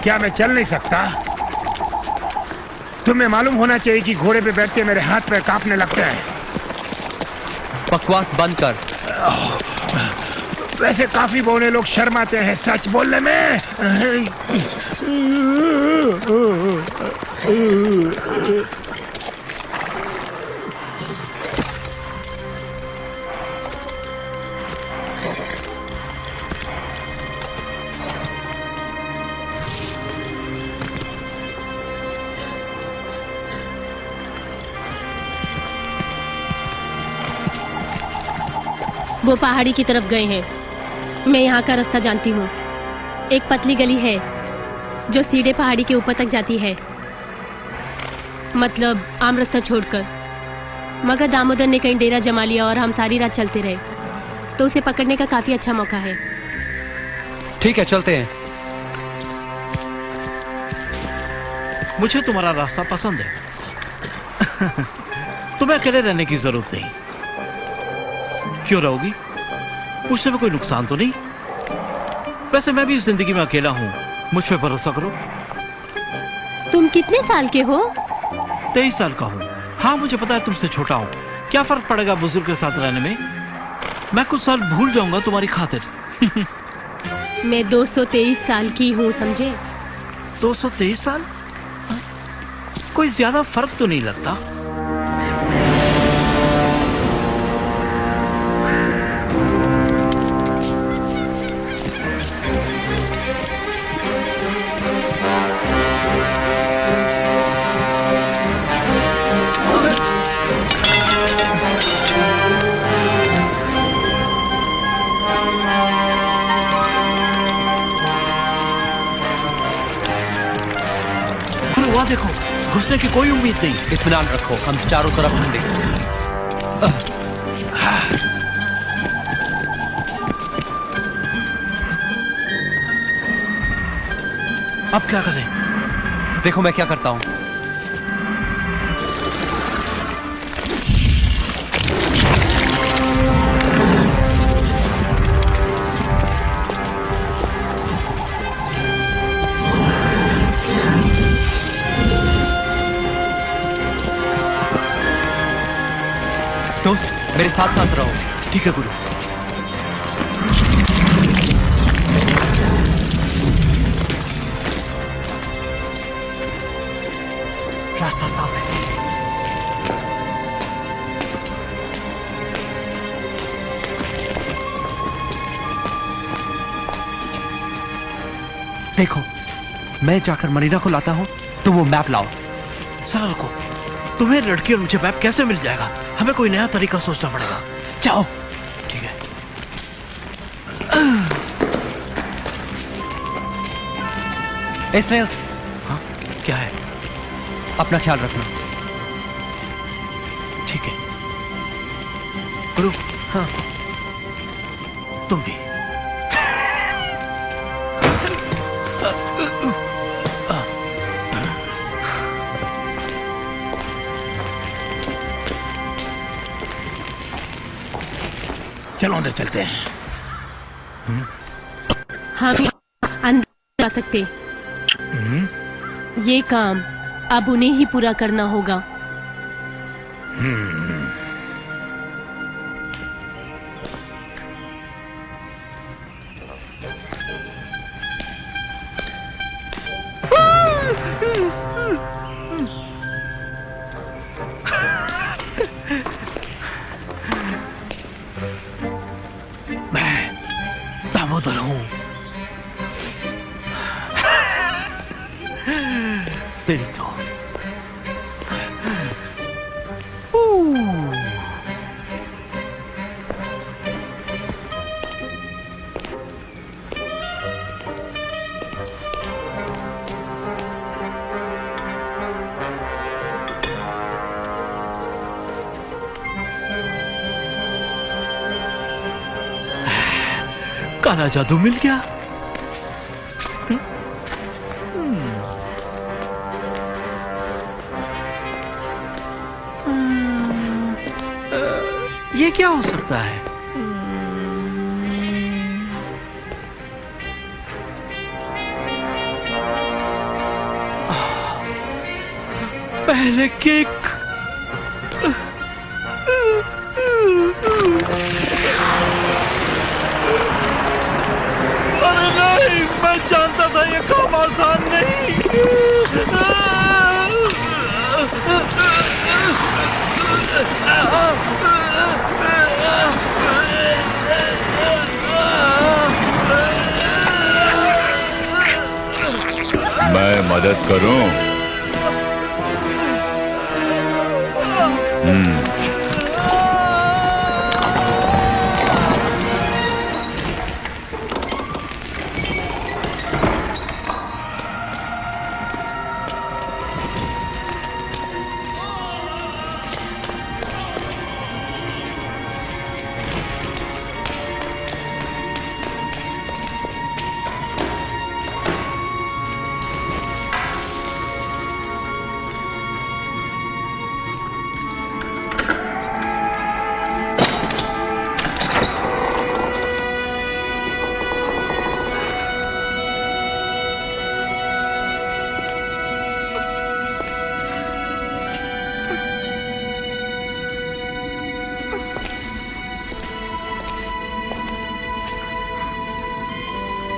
क्या मैं चल नहीं सकता? तुम्हें मालूम होना चाहिए कि घोड़े पे बैठते मेरे हाथ पैर कांपने लगते हैं। बकवास बंद कर। वैसे काफी बोने लोग शर्माते हैं सच बोलने में। वो पहाड़ी की तरफ गए हैं। मैं यहाँ का रास्ता जानती हूँ। एक पतली गली है जो सीधे पहाड़ी के ऊपर तक जाती है, मतलब आम रास्ता छोड़कर। मगर दामोदर ने कहीं डेरा जमा लिया और हम सारी रात चलते रहे, तो उसे पकड़ने का काफी अच्छा मौका है। ठीक है, चलते हैं। मुझे तुम्हारा रास्ता पसंद है। तुम्हें अकेले रहने की जरूरत नहीं। क्यों रहोगी? मुझसे में कोई नुकसान तो नहीं। वैसे मैं भी इस जिंदगी में अकेला हूं, मुझ पे भरोसा करो। तुम कितने साल के हो? 23 साल का हूं। हाँ, मुझे पता है तुमसे छोटा हूं। क्या फर्क पड़ेगा बुजुर्ग के साथ रहने में? मैं कुछ साल भूल जाऊंगा तुम्हारी खातिर। मैं 223 साल की हूँ, समझे? 223 साल? कोई ज्यादा फर्क तो नहीं लगता। वहां देखो, घुसने की कोई उम्मीद नहीं। इत्मीनान रखो, हम चारों तरफ ढूंढेंगे। अब क्या करें? देखो मैं क्या करता हूं। दोस्त, मेरे साथ साथ रहो। ठीक है गुरु। रास्ता साफ है। देखो, मैं जाकर मरीना को लाता हूं, तुम वो मैप लाओ। सर रुको, तुम्हें लड़की और मुझे मैप कैसे मिल जाएगा? हमें कोई नया तरीका सोचना पड़ेगा। जाओ। ठीक है। स्नेल्स। हाँ, क्या है? अपना ख्याल रखना। ठीक है गुरु। हाँ, तुम भी। चलो अंदर चलते हैं। हम अंदर जा सकते। ये काम अब उन्हें ही पूरा करना होगा। दामोदर हूं। तेरी तो काला जादू मिल गया। ये क्या हो सकता है? पहले केक। अरे नहीं, मैं जानता था ये काम आसान नहीं। मैं मदद करूं?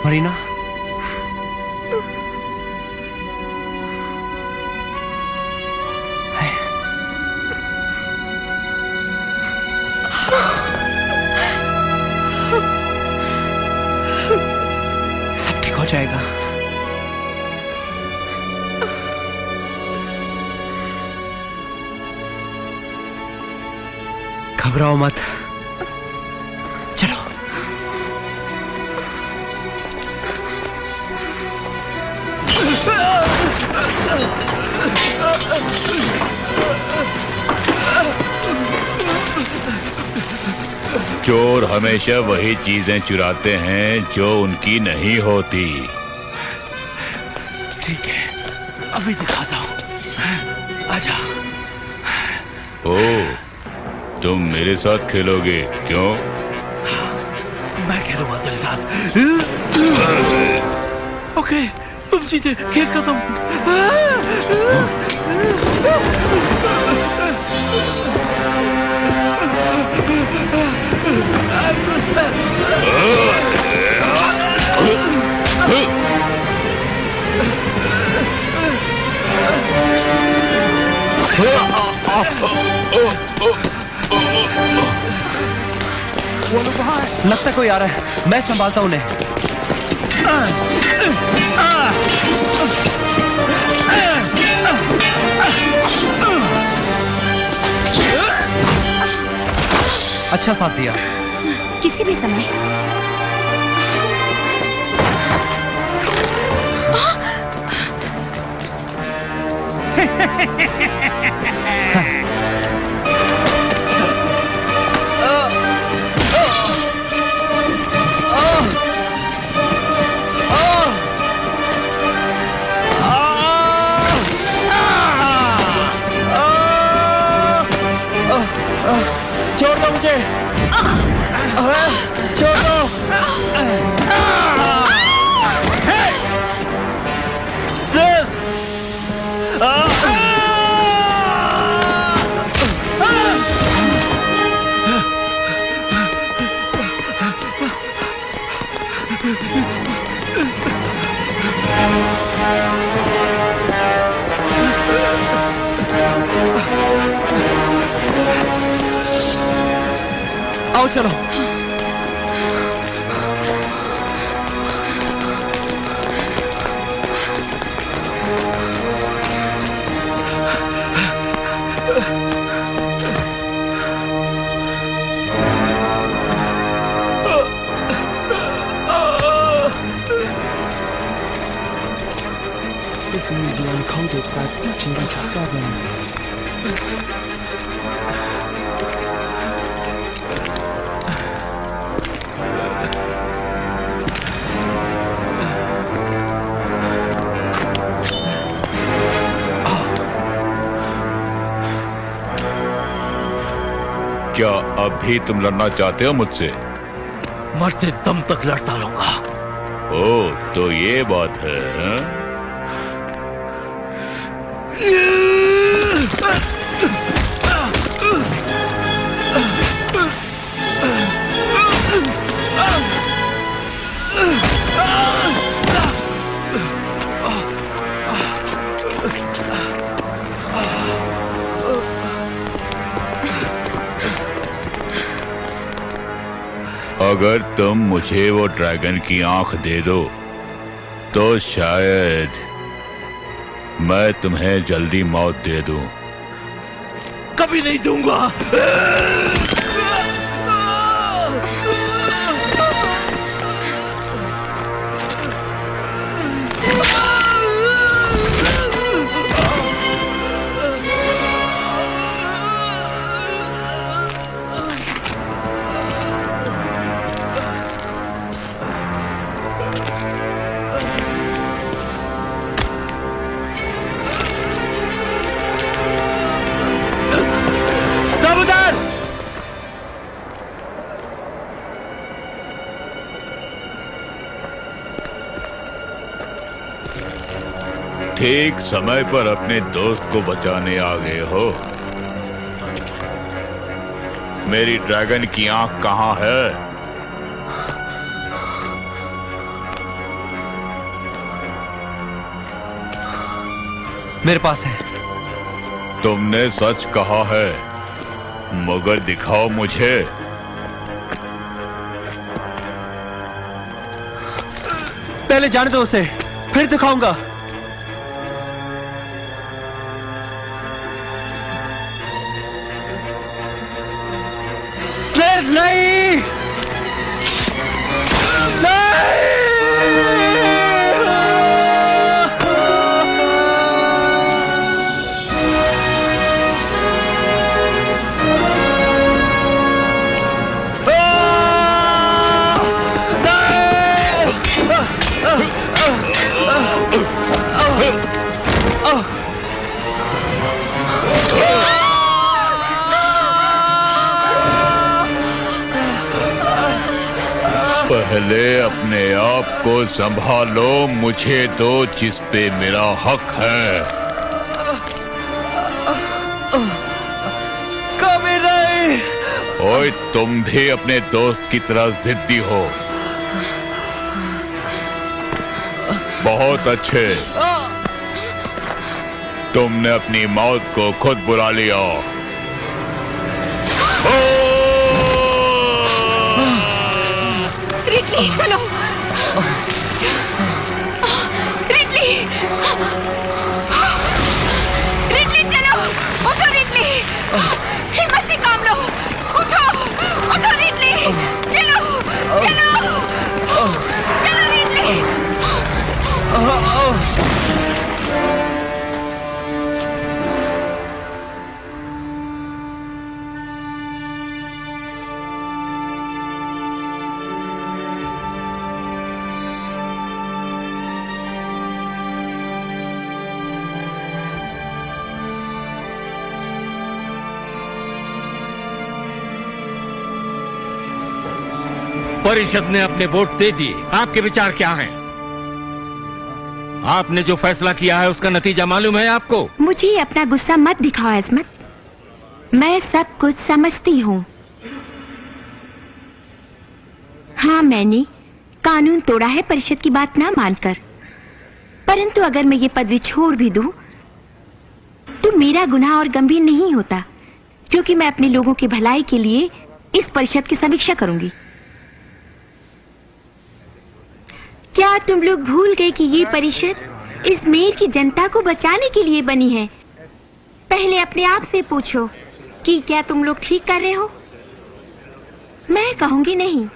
मरीना, सब ठीक हो जाएगा। घबराओ मत, चलो। चोर हमेशा वही चीजें चुराते हैं जो उनकी नहीं होती। ठीक है, अभी दिखाता हूँ, आजा। ओ, तुम मेरे साथ खेलोगे? क्यों? मैं खेलूंगा तेरे साथ। ओके, तुम जीते, खेल खत्म। वो लोग वहाँ हैं। लगता कोई आ रहा है, मैं संभालता हूँ उन्हें। अच्छा साथ दिया। किसी भी समय। छोड़ दो मुझे, छोड़ दो। आओ चलो। This may be encoded by teaching Beta 7. क्या अब भी तुम लड़ना चाहते हो मुझसे? मरते दम तक लड़ता रहूंगा। ओ, तो ये बात है, हा? अगर तुम मुझे वो ड्रैगन की आंख दे दो तो शायद मैं तुम्हें जल्दी मौत दे दूं। कभी नहीं दूंगा। ठीक समय पर अपने दोस्त को बचाने आ गए हो। मेरी ड्रैगन की आंख कहाँ है? मेरे पास है। तुमने सच कहा है, मगर दिखाओ मुझे। पहले जाने दो उसे, फिर दिखाऊंगा। नहीं, पहले अपने आप को संभालो, मुझे दो जिस पे मेरा हक है। कभी नहीं। ओए, तुम भी अपने दोस्त की तरह जिद्दी हो। बहुत अच्छे, तुमने अपनी मौत को खुद बुला लिया। रिडली, चलो। रिडली, रिडली चलो। उठो रिडली, हिम्मत से काम लो। उठो, उठो रिडली, चलो, चलो, चलो रिडली। परिषद ने अपने वोट दे दिए, आपके विचार क्या हैं? आपने जो फैसला किया है उसका नतीजा मालूम है आपको? मुझे अपना गुस्सा मत दिखाओ अजमत, मैं सब कुछ समझती हूँ। हाँ, मैंने कानून तोड़ा है परिषद की बात ना मानकर, परंतु अगर मैं ये पदवी छोड़ भी दूं, तो मेरा गुनाह और गंभीर नहीं होता, क्योंकि मैं अपने लोगों की भलाई के लिए इस परिषद की समीक्षा करूंगी। क्या तुम लोग भूल गए कि ये परिषद इस मेर की जनता को बचाने के लिए बनी है? पहले अपने आप से पूछो कि क्या तुम लोग ठीक कर रहे हो? मैं कहूंगी नहीं।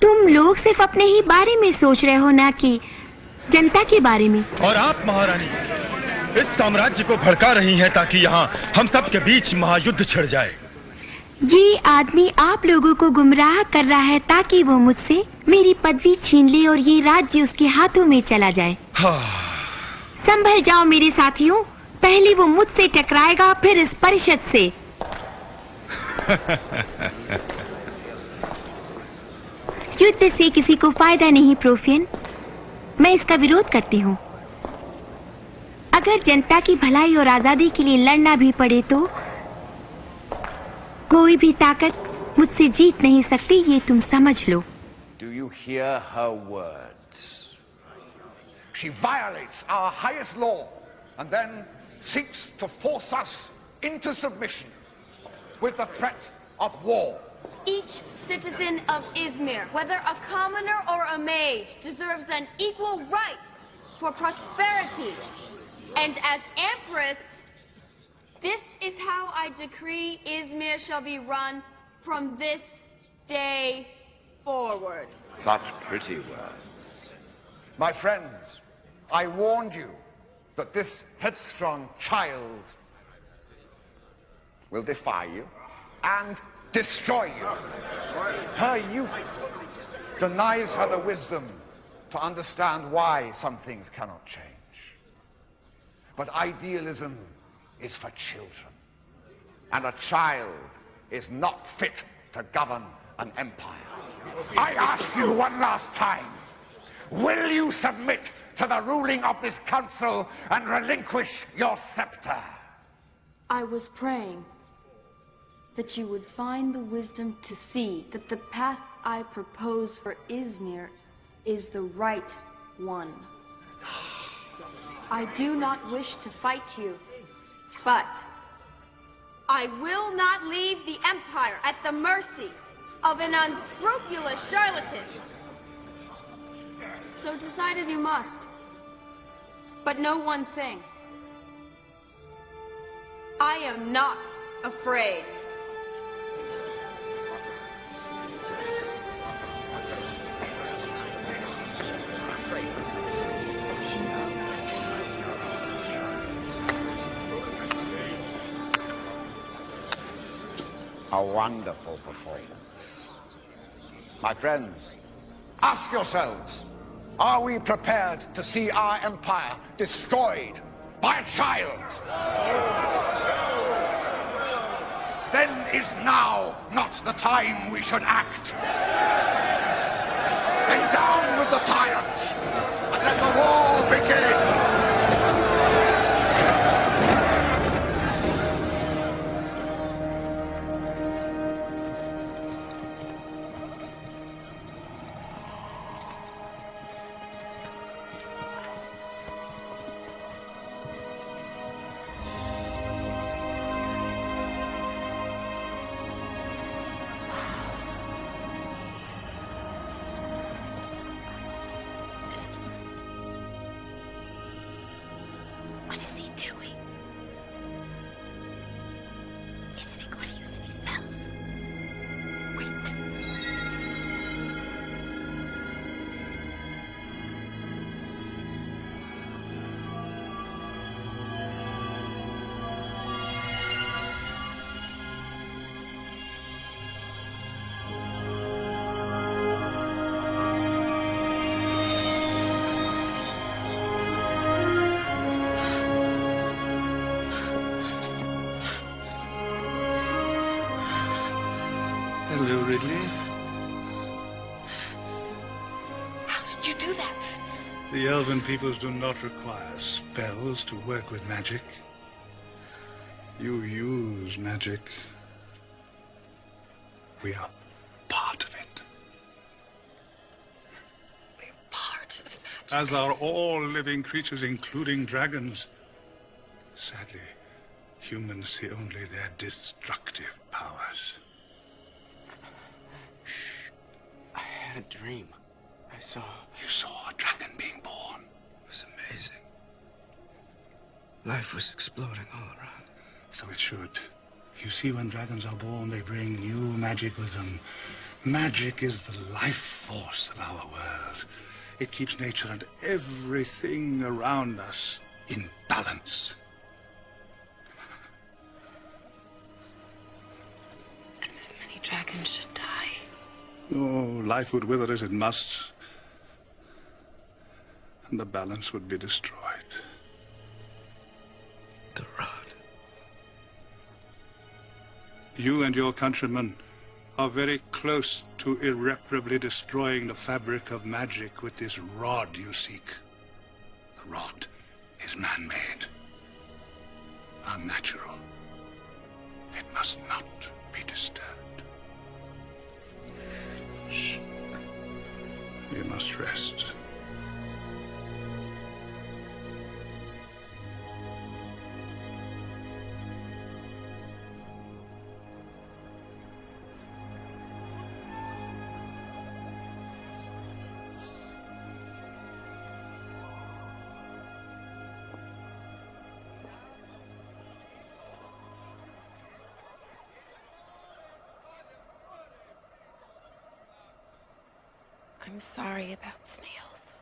तुम लोग सिर्फ अपने ही बारे में सोच रहे हो, ना कि जनता के बारे में। और आप महारानी इस साम्राज्य को भड़का रही हैं ताकि यहाँ हम सब के बीच महायुद्ध छिड़ जाए। ये आदमी आप लोगों को गुमराह कर रहा है ताकि वो मुझसे मेरी पदवी छीन ले और ये राज्य उसके हाथों में चला जाए। संभल जाओ मेरे साथियों, पहले वो मुझसे टकराएगा, फिर इस परिषद से। युद्ध से किसी को फायदा नहीं प्रोफियन, मैं इसका विरोध करती हूँ। अगर जनता की भलाई और आजादी के लिए लड़ना भी पड़े तो कोई भी ताकत मुझसे जीत नहीं सकती, ये तुम समझ लो। Do you hear her words? She violates our highest law and then seeks to force us into submission with the threat of war. Each citizen of Izmir, whether a commoner or a mage, deserves an equal right for prosperity. And as Empress, this is how I decree Izmir shall be run from this day forward. Such pretty words. My friends, I warned you that this headstrong child will defy you and destroy you. Her youth denies her the wisdom to understand why some things cannot change. But idealism is for children, and a child is not fit to govern an empire. I ask you one last time, will you submit to the ruling of this council and relinquish your scepter? I was praying that you would find the wisdom to see that the path I propose for Izmir is the right one. I do not wish to fight you, but I will not leave the Empire at the mercy of an unscrupulous charlatan. So decide as you must. But know one thing. I am not afraid. A wonderful performance. My friends, ask yourselves, are we prepared to see our empire destroyed by a child? Then is now not the time we should act. Then down with the tyrants, and let the war begin! What is he doing? Isn't he going to use any spells? Wait. Hello, Ridley. How did you do that? The elven peoples do not require spells to work with magic. You use magic. We are part of it. We're part of magic. As are all living creatures, including dragons. Sadly, humans see only their destructive powers. I had a dream. I saw... You saw a dragon being born. It was amazing. Life was exploding all around. So it should. You see, when dragons are born, they bring new magic with them. Magic is the life force of our world. It keeps nature and everything around us in balance. Many dragons should die. Oh, life would wither as it must. And the balance would be destroyed. The rod. You and your countrymen are very close to irreparably destroying the fabric of magic with this rod you seek. The rod is man-made, unnatural. It must not be disturbed. Shh. You must rest. I'm sorry about snails.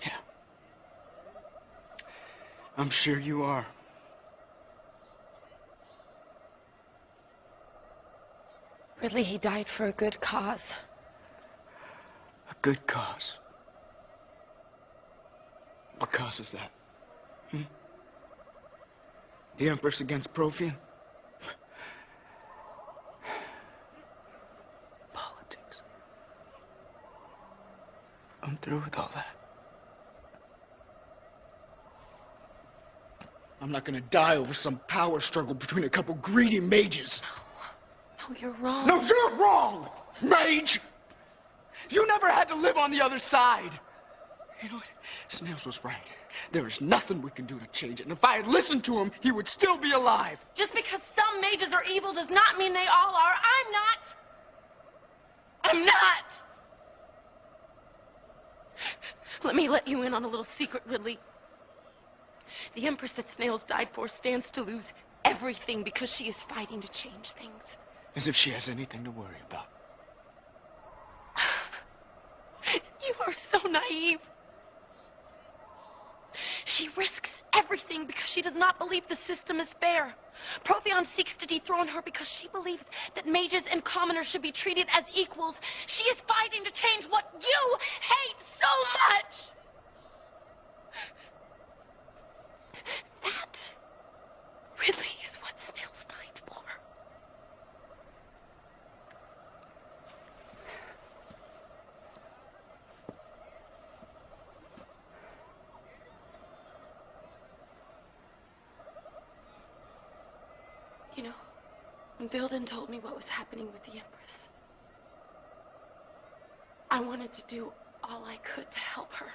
Yeah. I'm sure you are. Ridley, he died for a good cause. A good cause. What cause is that? The Empress against Prothean? Politics. I'm through with all that. I'm not gonna die over some power struggle between a couple greedy mages. No, you're wrong. No, you're wrong, mage! You never had to live on the other side. You know what? Snails was right. There is nothing we can do to change it. And if I had listened to him, he would still be alive. Just because some mages are evil does not mean they all are. I'm not. I'm not. Let me let you in on a little secret, Ridley. The Empress that Snails died for stands to lose everything because she is fighting to change things. As if she has anything to worry about. You are so naive. She risks everything because she does not believe the system is fair. Protheon seeks to dethrone her because she believes that mages and commoners should be treated as equals. She is fighting to change what you hate so much. That really is what Snails died for. You know, when Vilden told me what was happening with the Empress, I wanted to do all I could to help her.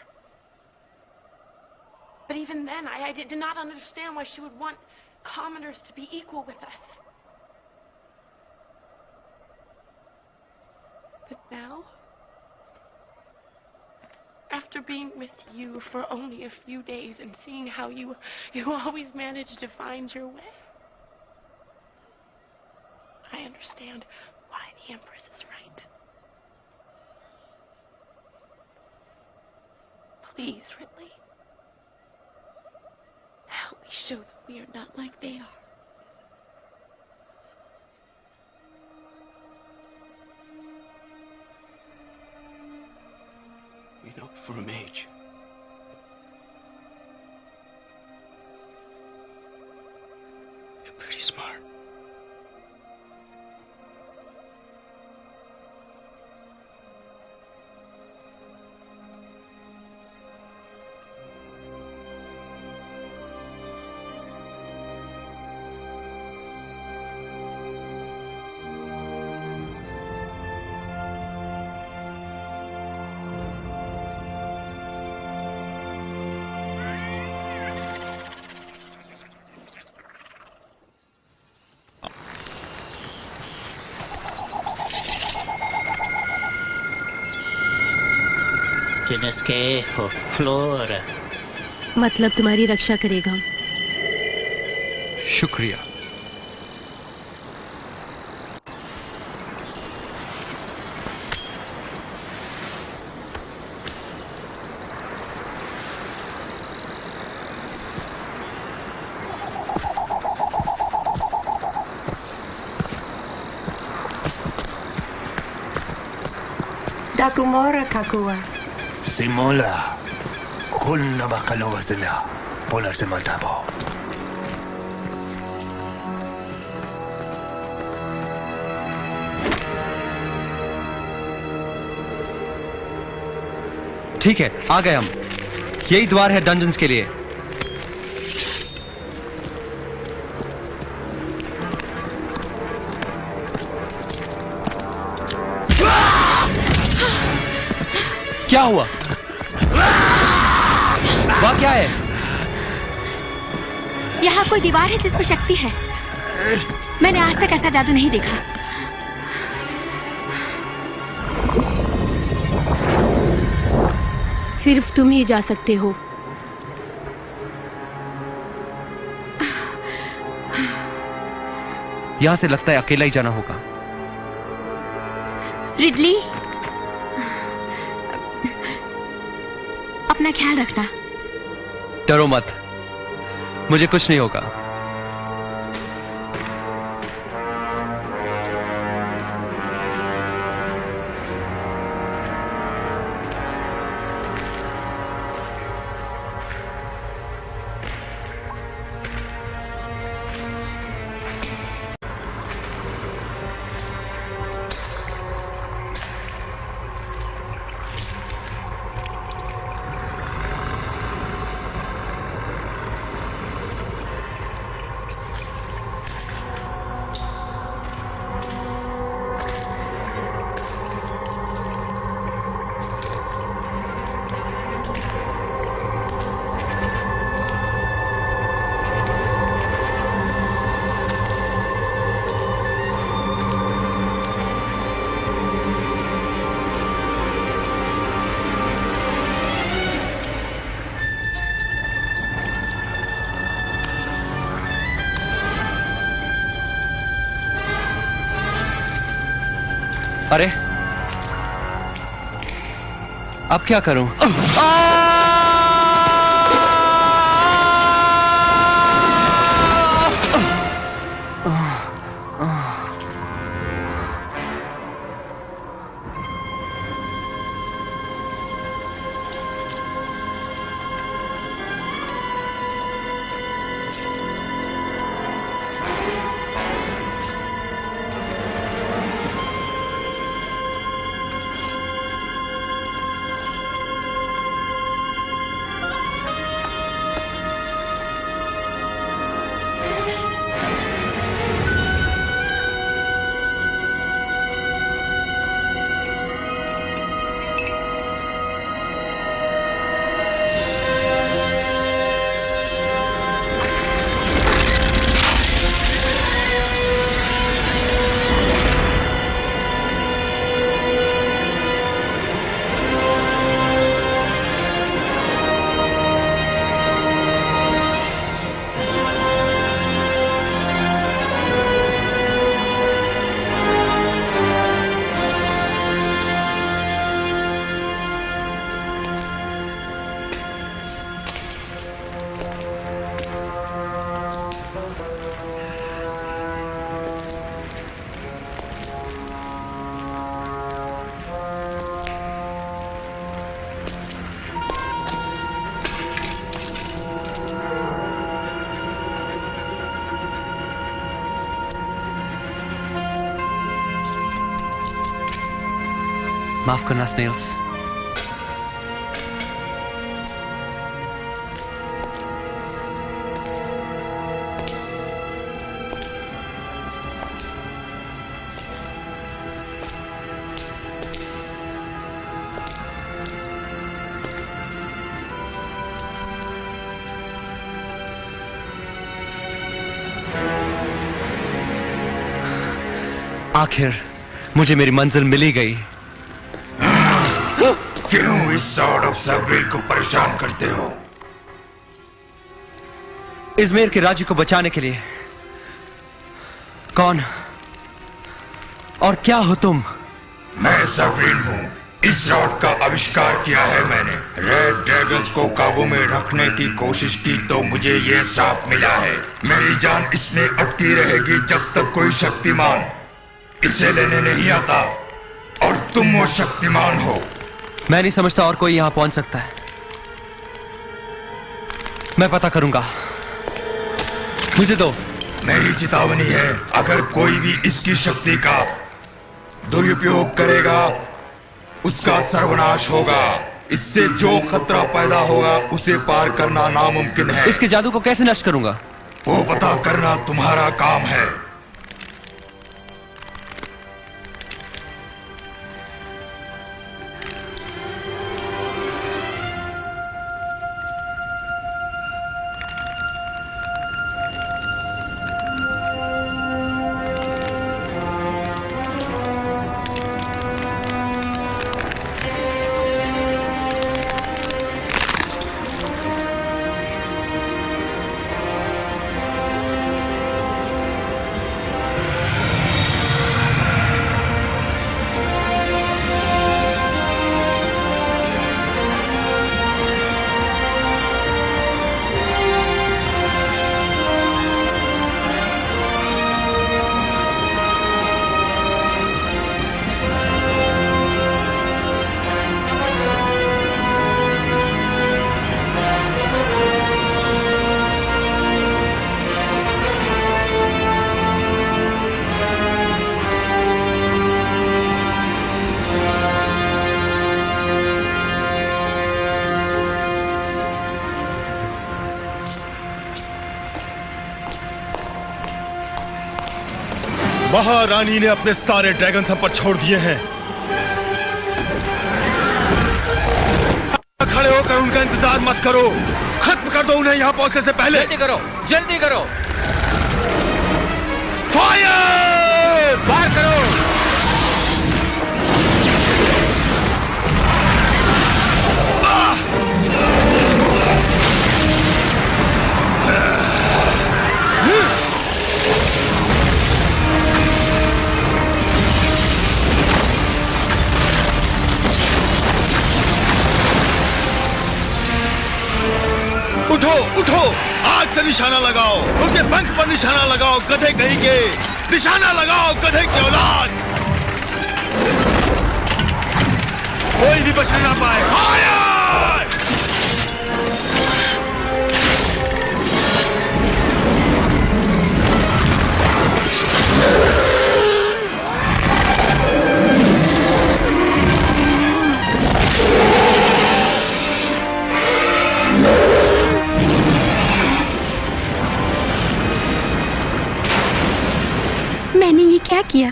But even then, I did not understand why she would want commoners to be equal with us. But now, after being with you for only a few days and seeing how you always manage to find your way, I understand why the Empress is right. Please, Ridley. Help me show that we are not like they are. You know, for a mage, you're pretty smart. Tienes que Flor. मतलब तुम्हारी रक्षा करेगा। शुक्रिया। Dakumora Kakua. Simula. Kulna bakalawas nila. Polar semantabo. ठीक है, आ गए हम। यही द्वार है डंजन्स के लिए। क्या हुआ? वहाँ क्या है? यहाँ कोई दीवार है जिसमें शक्ति है। मैंने आज तक ऐसा जादू नहीं देखा। सिर्फ तुम ही जा सकते हो। यहाँ से लगता है अकेला ही जाना होगा। रिडली, अपना ख्याल रखना। डरो मत, मुझे कुछ नहीं होगा। अरे अब क्या करूं? माफ करना स्नेल्स। आखिर मुझे मेरी मंजिल मिली गई। क्यों इस सॉर्ड ऑफ सेवरिल को परेशान करते हो? इज़मिर के राज्य को बचाने के लिए। कौन और क्या हो तुम? मैं सेवरिल हूँ। इस सॉर्ड का आविष्कार किया है मैंने। रेड ड्रैगन्स को काबू में रखने की कोशिश की तो मुझे ये साप मिला है। मेरी जान इसमें अटकी रहेगी जब तक कोई शक्तिमान इसे लेने नहीं आता, और तुम वो शक्तिमान हो। मैं नहीं समझता और कोई यहां पहुंच सकता है। मैं पता करूंगा। मुझे दो। मेरी चेतावनी है, अगर कोई भी इसकी शक्ति का दुरुपयोग करेगा उसका सर्वनाश होगा। इससे जो खतरा पैदा होगा उसे पार करना नामुमकिन है। इसके जादू को कैसे नष्ट करूंगा? वो पता करना तुम्हारा काम है। महारानी ने अपने सारे ड्रैगन हम पर छोड़ दिए हैं। खड़े होकर उनका इंतजार मत करो, खत्म कर दो उन्हें यहां पहुंचने से पहले। जल्दी करो, जल्दी करो। फायर! फायर करो। निशाना लगाओ, उनके पंख पर निशाना लगाओ, गधे कहीं के निशाना लगाओ, गधे की औलाद। कोई भी बचने ना पाए। फायर! मैंने ये क्या किया?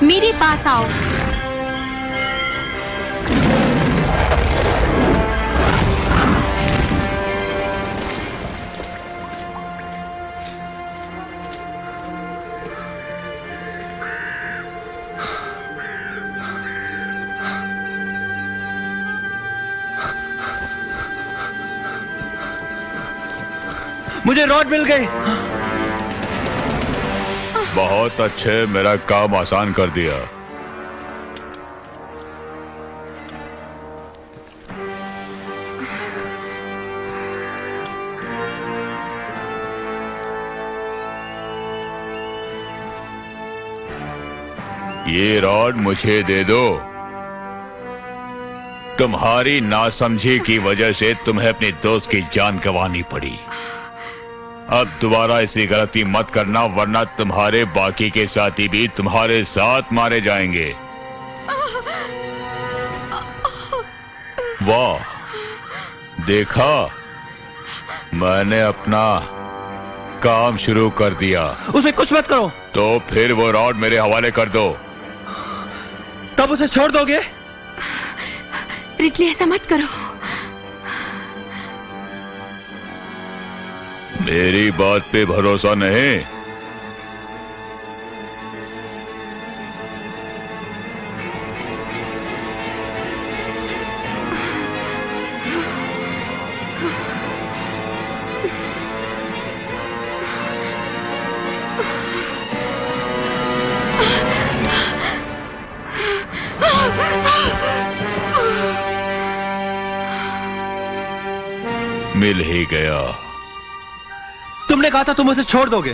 मेरे पास आओ। मुझे रॉड मिल गई। बहुत अच्छे, मेरा काम आसान कर दिया। ये रॉड मुझे दे दो। तुम्हारी नासमझी की वजह से तुम्हें अपने दोस्त की जान गंवानी पड़ी। अब दोबारा ऐसी गलती मत करना, वरना तुम्हारे बाकी के साथी भी तुम्हारे साथ मारे जाएंगे। वाह, देखा, मैंने अपना काम शुरू कर दिया। उसे कुछ मत करो। तो फिर वो रॉड मेरे हवाले कर दो। तब उसे छोड़ दोगे? रिडली, ऐसा मत करो। मेरी बात पे भरोसा नहीं? मिल ही गया। तुमने कहा था तुम उसे छोड़ दोगे।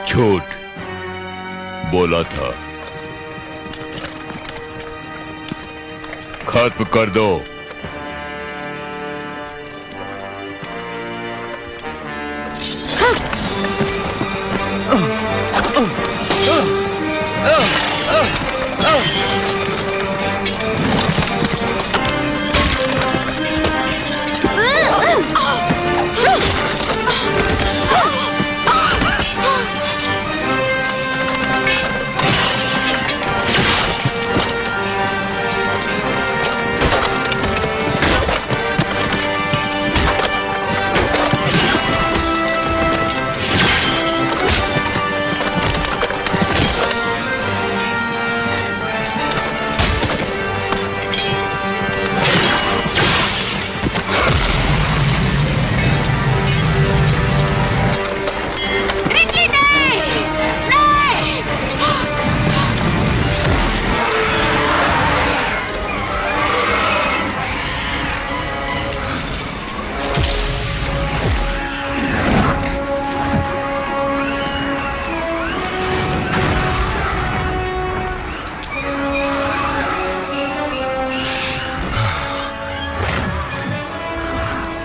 झूठ बोला था। खत्म कर दो।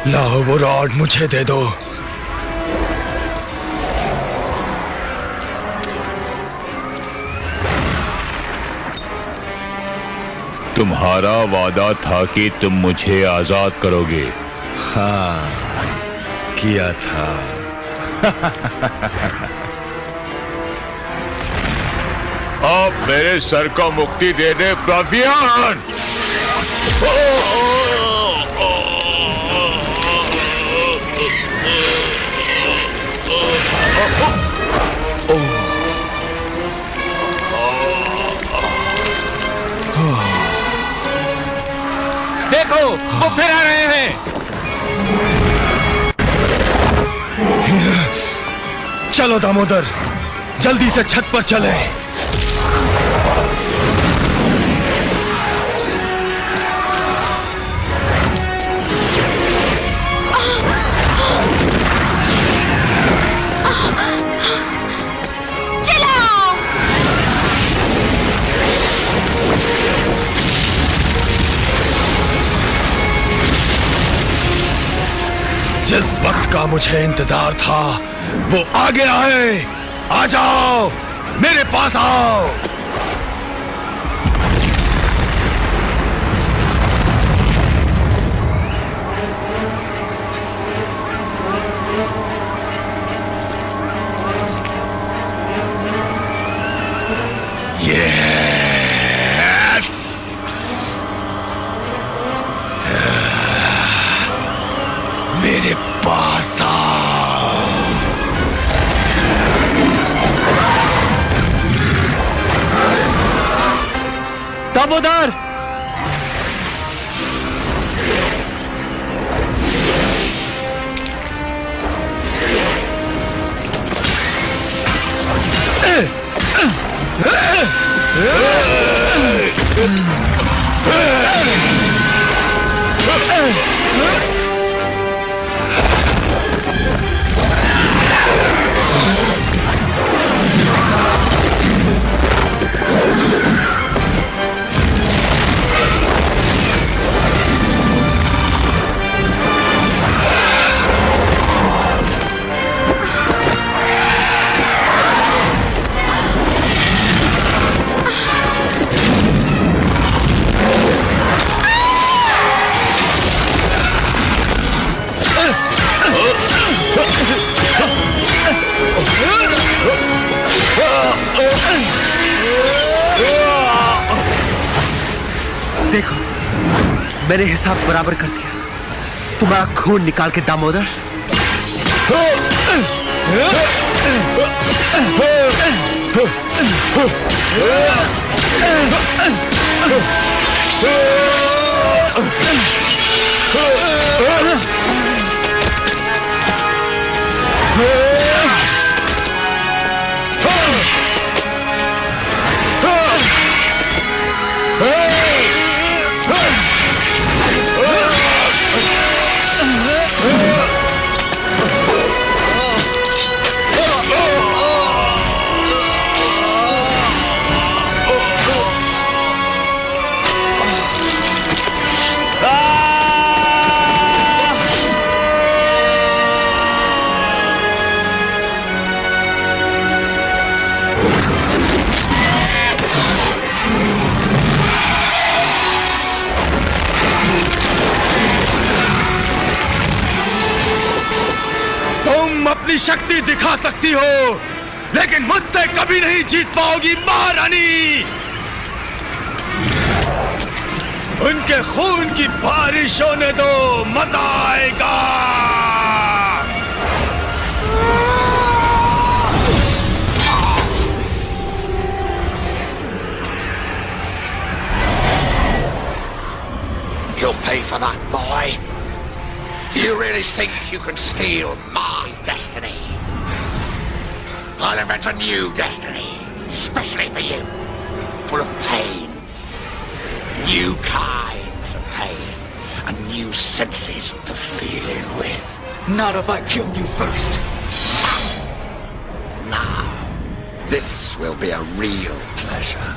लाओ वो रॉड, मुझे दे दो। तुम्हारा वादा था कि तुम मुझे आजाद करोगे। हाँ, किया था। अब मेरे सर को मुक्ति दे दे प्रव्यान। देखो, वो फिर आ रहे हैं। चलो दामोदर, जल्दी से छत पर चले। जिस वक्त का मुझे इंतजार था वो आ गया है। आ जाओ, मेरे पास आओ। मेरे पास आओ। दामोदर, देखो, मैंने हिसाब बराबर कर दिया। तुम्हारा खून निकाल के दामोदर। अपनी शक्ति दिखा सकती हो, लेकिन मुझसे कभी नहीं जीत पाओगी महारानी। उनके खून की बारिश होने दो, मजा आएगा। You'll pay for that, boy. Do you really think you can steal my destiny? I'll invent a new destiny, especially for you, full of pain, new kinds of pain, and new senses to feel it with. Not if I kill you first. Now, this will be a real pleasure.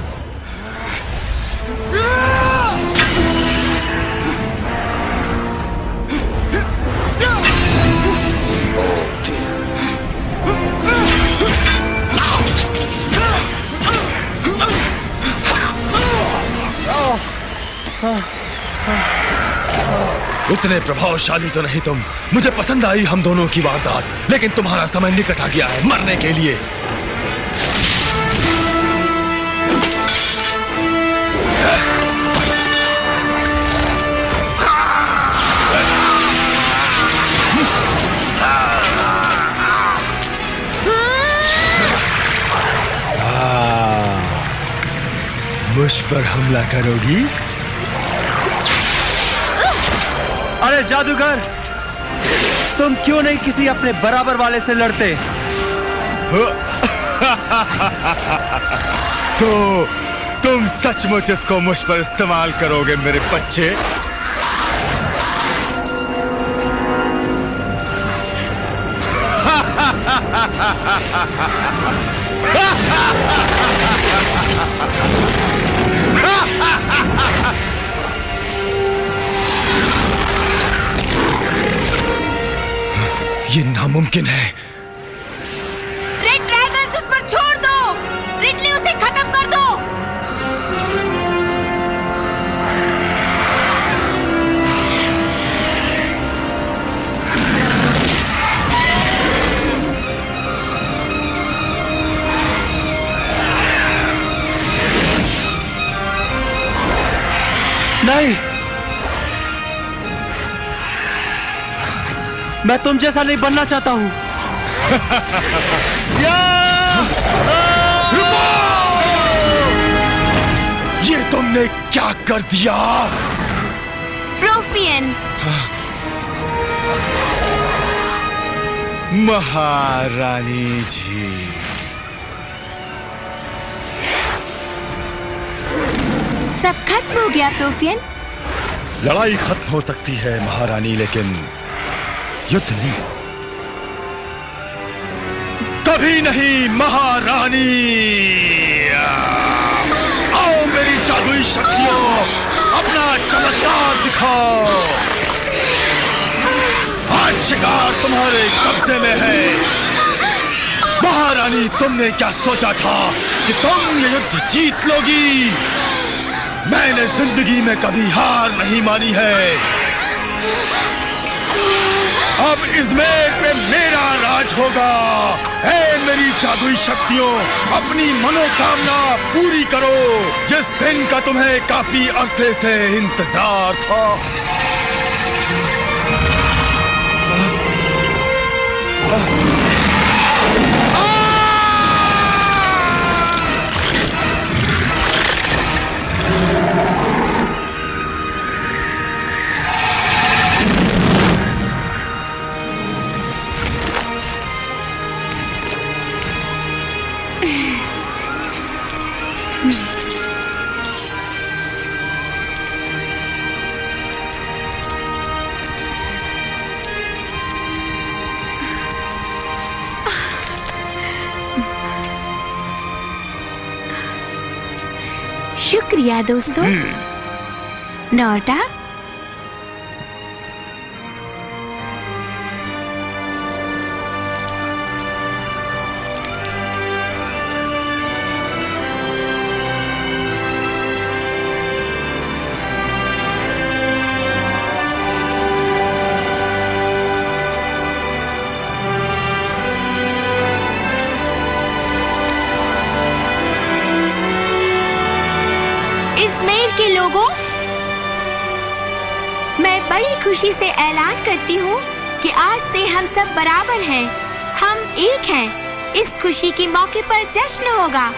उतने प्रभावशाली तो नहीं तुम। मुझे पसंद आई हम दोनों की वारदात, लेकिन तुम्हारा समय निकट आ गया है मरने के लिए। मुझ पर हमला करोगी? अरे जादूगर, तुम क्यों नहीं किसी अपने बराबर वाले से लड़ते? तो तुम सचमुच इसको मुझ पर इस्तेमाल करोगे मेरे बच्चे? ये नामुमकिन है। रेड ड्रैगन उस पर छोड़ दो, रिडली उसे खत्म कर दो। नहीं, मैं तुम जैसा नहीं बनना चाहता हूं। ये तुमने क्या कर दिया? प्रोफियन, महारानी जी, सब खत्म हो गया प्रोफियन। लड़ाई खत्म हो सकती है महारानी, लेकिन युद्ध नहीं। कभी नहीं महारानी। आओ मेरी जादुई शक्तियों, अपना चमत्कार दिखाओ। आज शिकार तुम्हारे कब्जे में है। महारानी, तुमने क्या सोचा था कि तुम ये युद्ध जीत लोगी? मैंने जिंदगी में कभी हार नहीं मानी है। अब इज़मेर में मेरा राज होगा। ऐ मेरी जादुई शक्तियों, अपनी मनोकामना पूरी करो, जिस दिन का तुम्हें काफी अरसे से इंतजार था। शुक्रिया दोस्तों। नोटा, के लोगों, मैं बड़ी खुशी से ऐलान करती हूँ कि आज से हम सब बराबर हैं, हम एक हैं। इस खुशी के मौके पर जश्न होगा।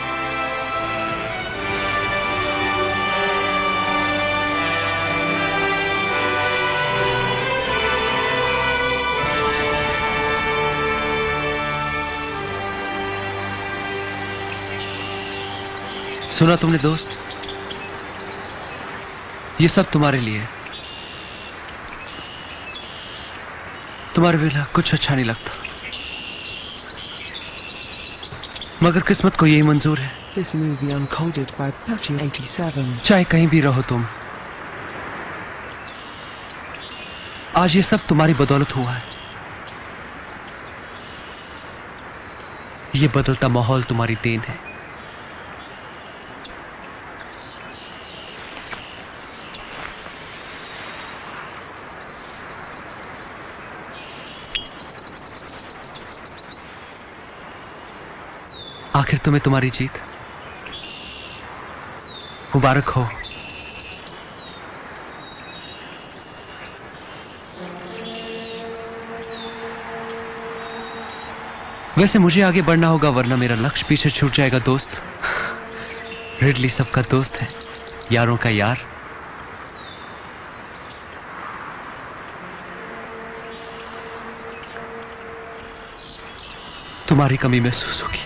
सुना तुमने दोस्त? ये सब तुम्हारे लिए। तुम्हारे बिना कुछ अच्छा नहीं लगता, मगर किस्मत को यही मंजूर है। This movie uncoded by Apache 87. चाहे कहीं भी रहो तुम, आज ये सब तुम्हारी बदौलत हुआ है। ये बदलता माहौल तुम्हारी देन है। आखिर तुम्हें तुम्हारी जीत मुबारक हो। वैसे मुझे आगे बढ़ना होगा, वरना मेरा लक्ष्य पीछे छूट जाएगा दोस्त। रिडली सबका दोस्त है, यारों का यार। तुम्हारी कमी महसूस होगी।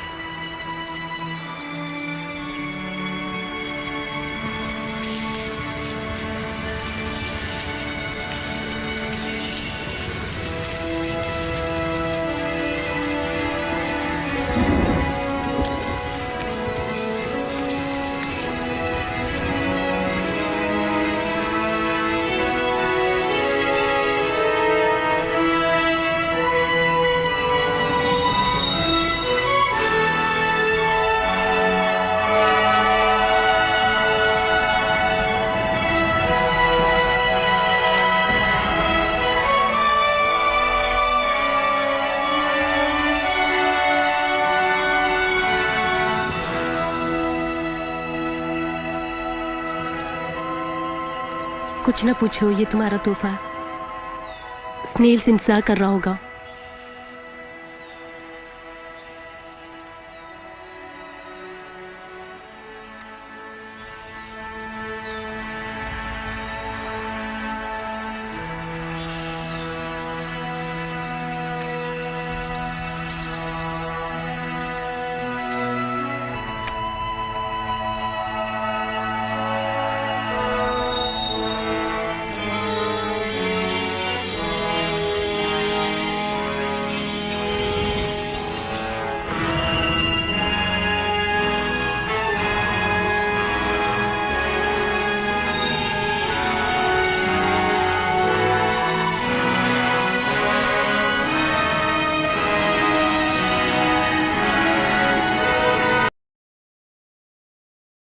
कुछ न पूछो, ये तुम्हारा तोहफा। स्नेल्स इंतजार कर रहा होगा।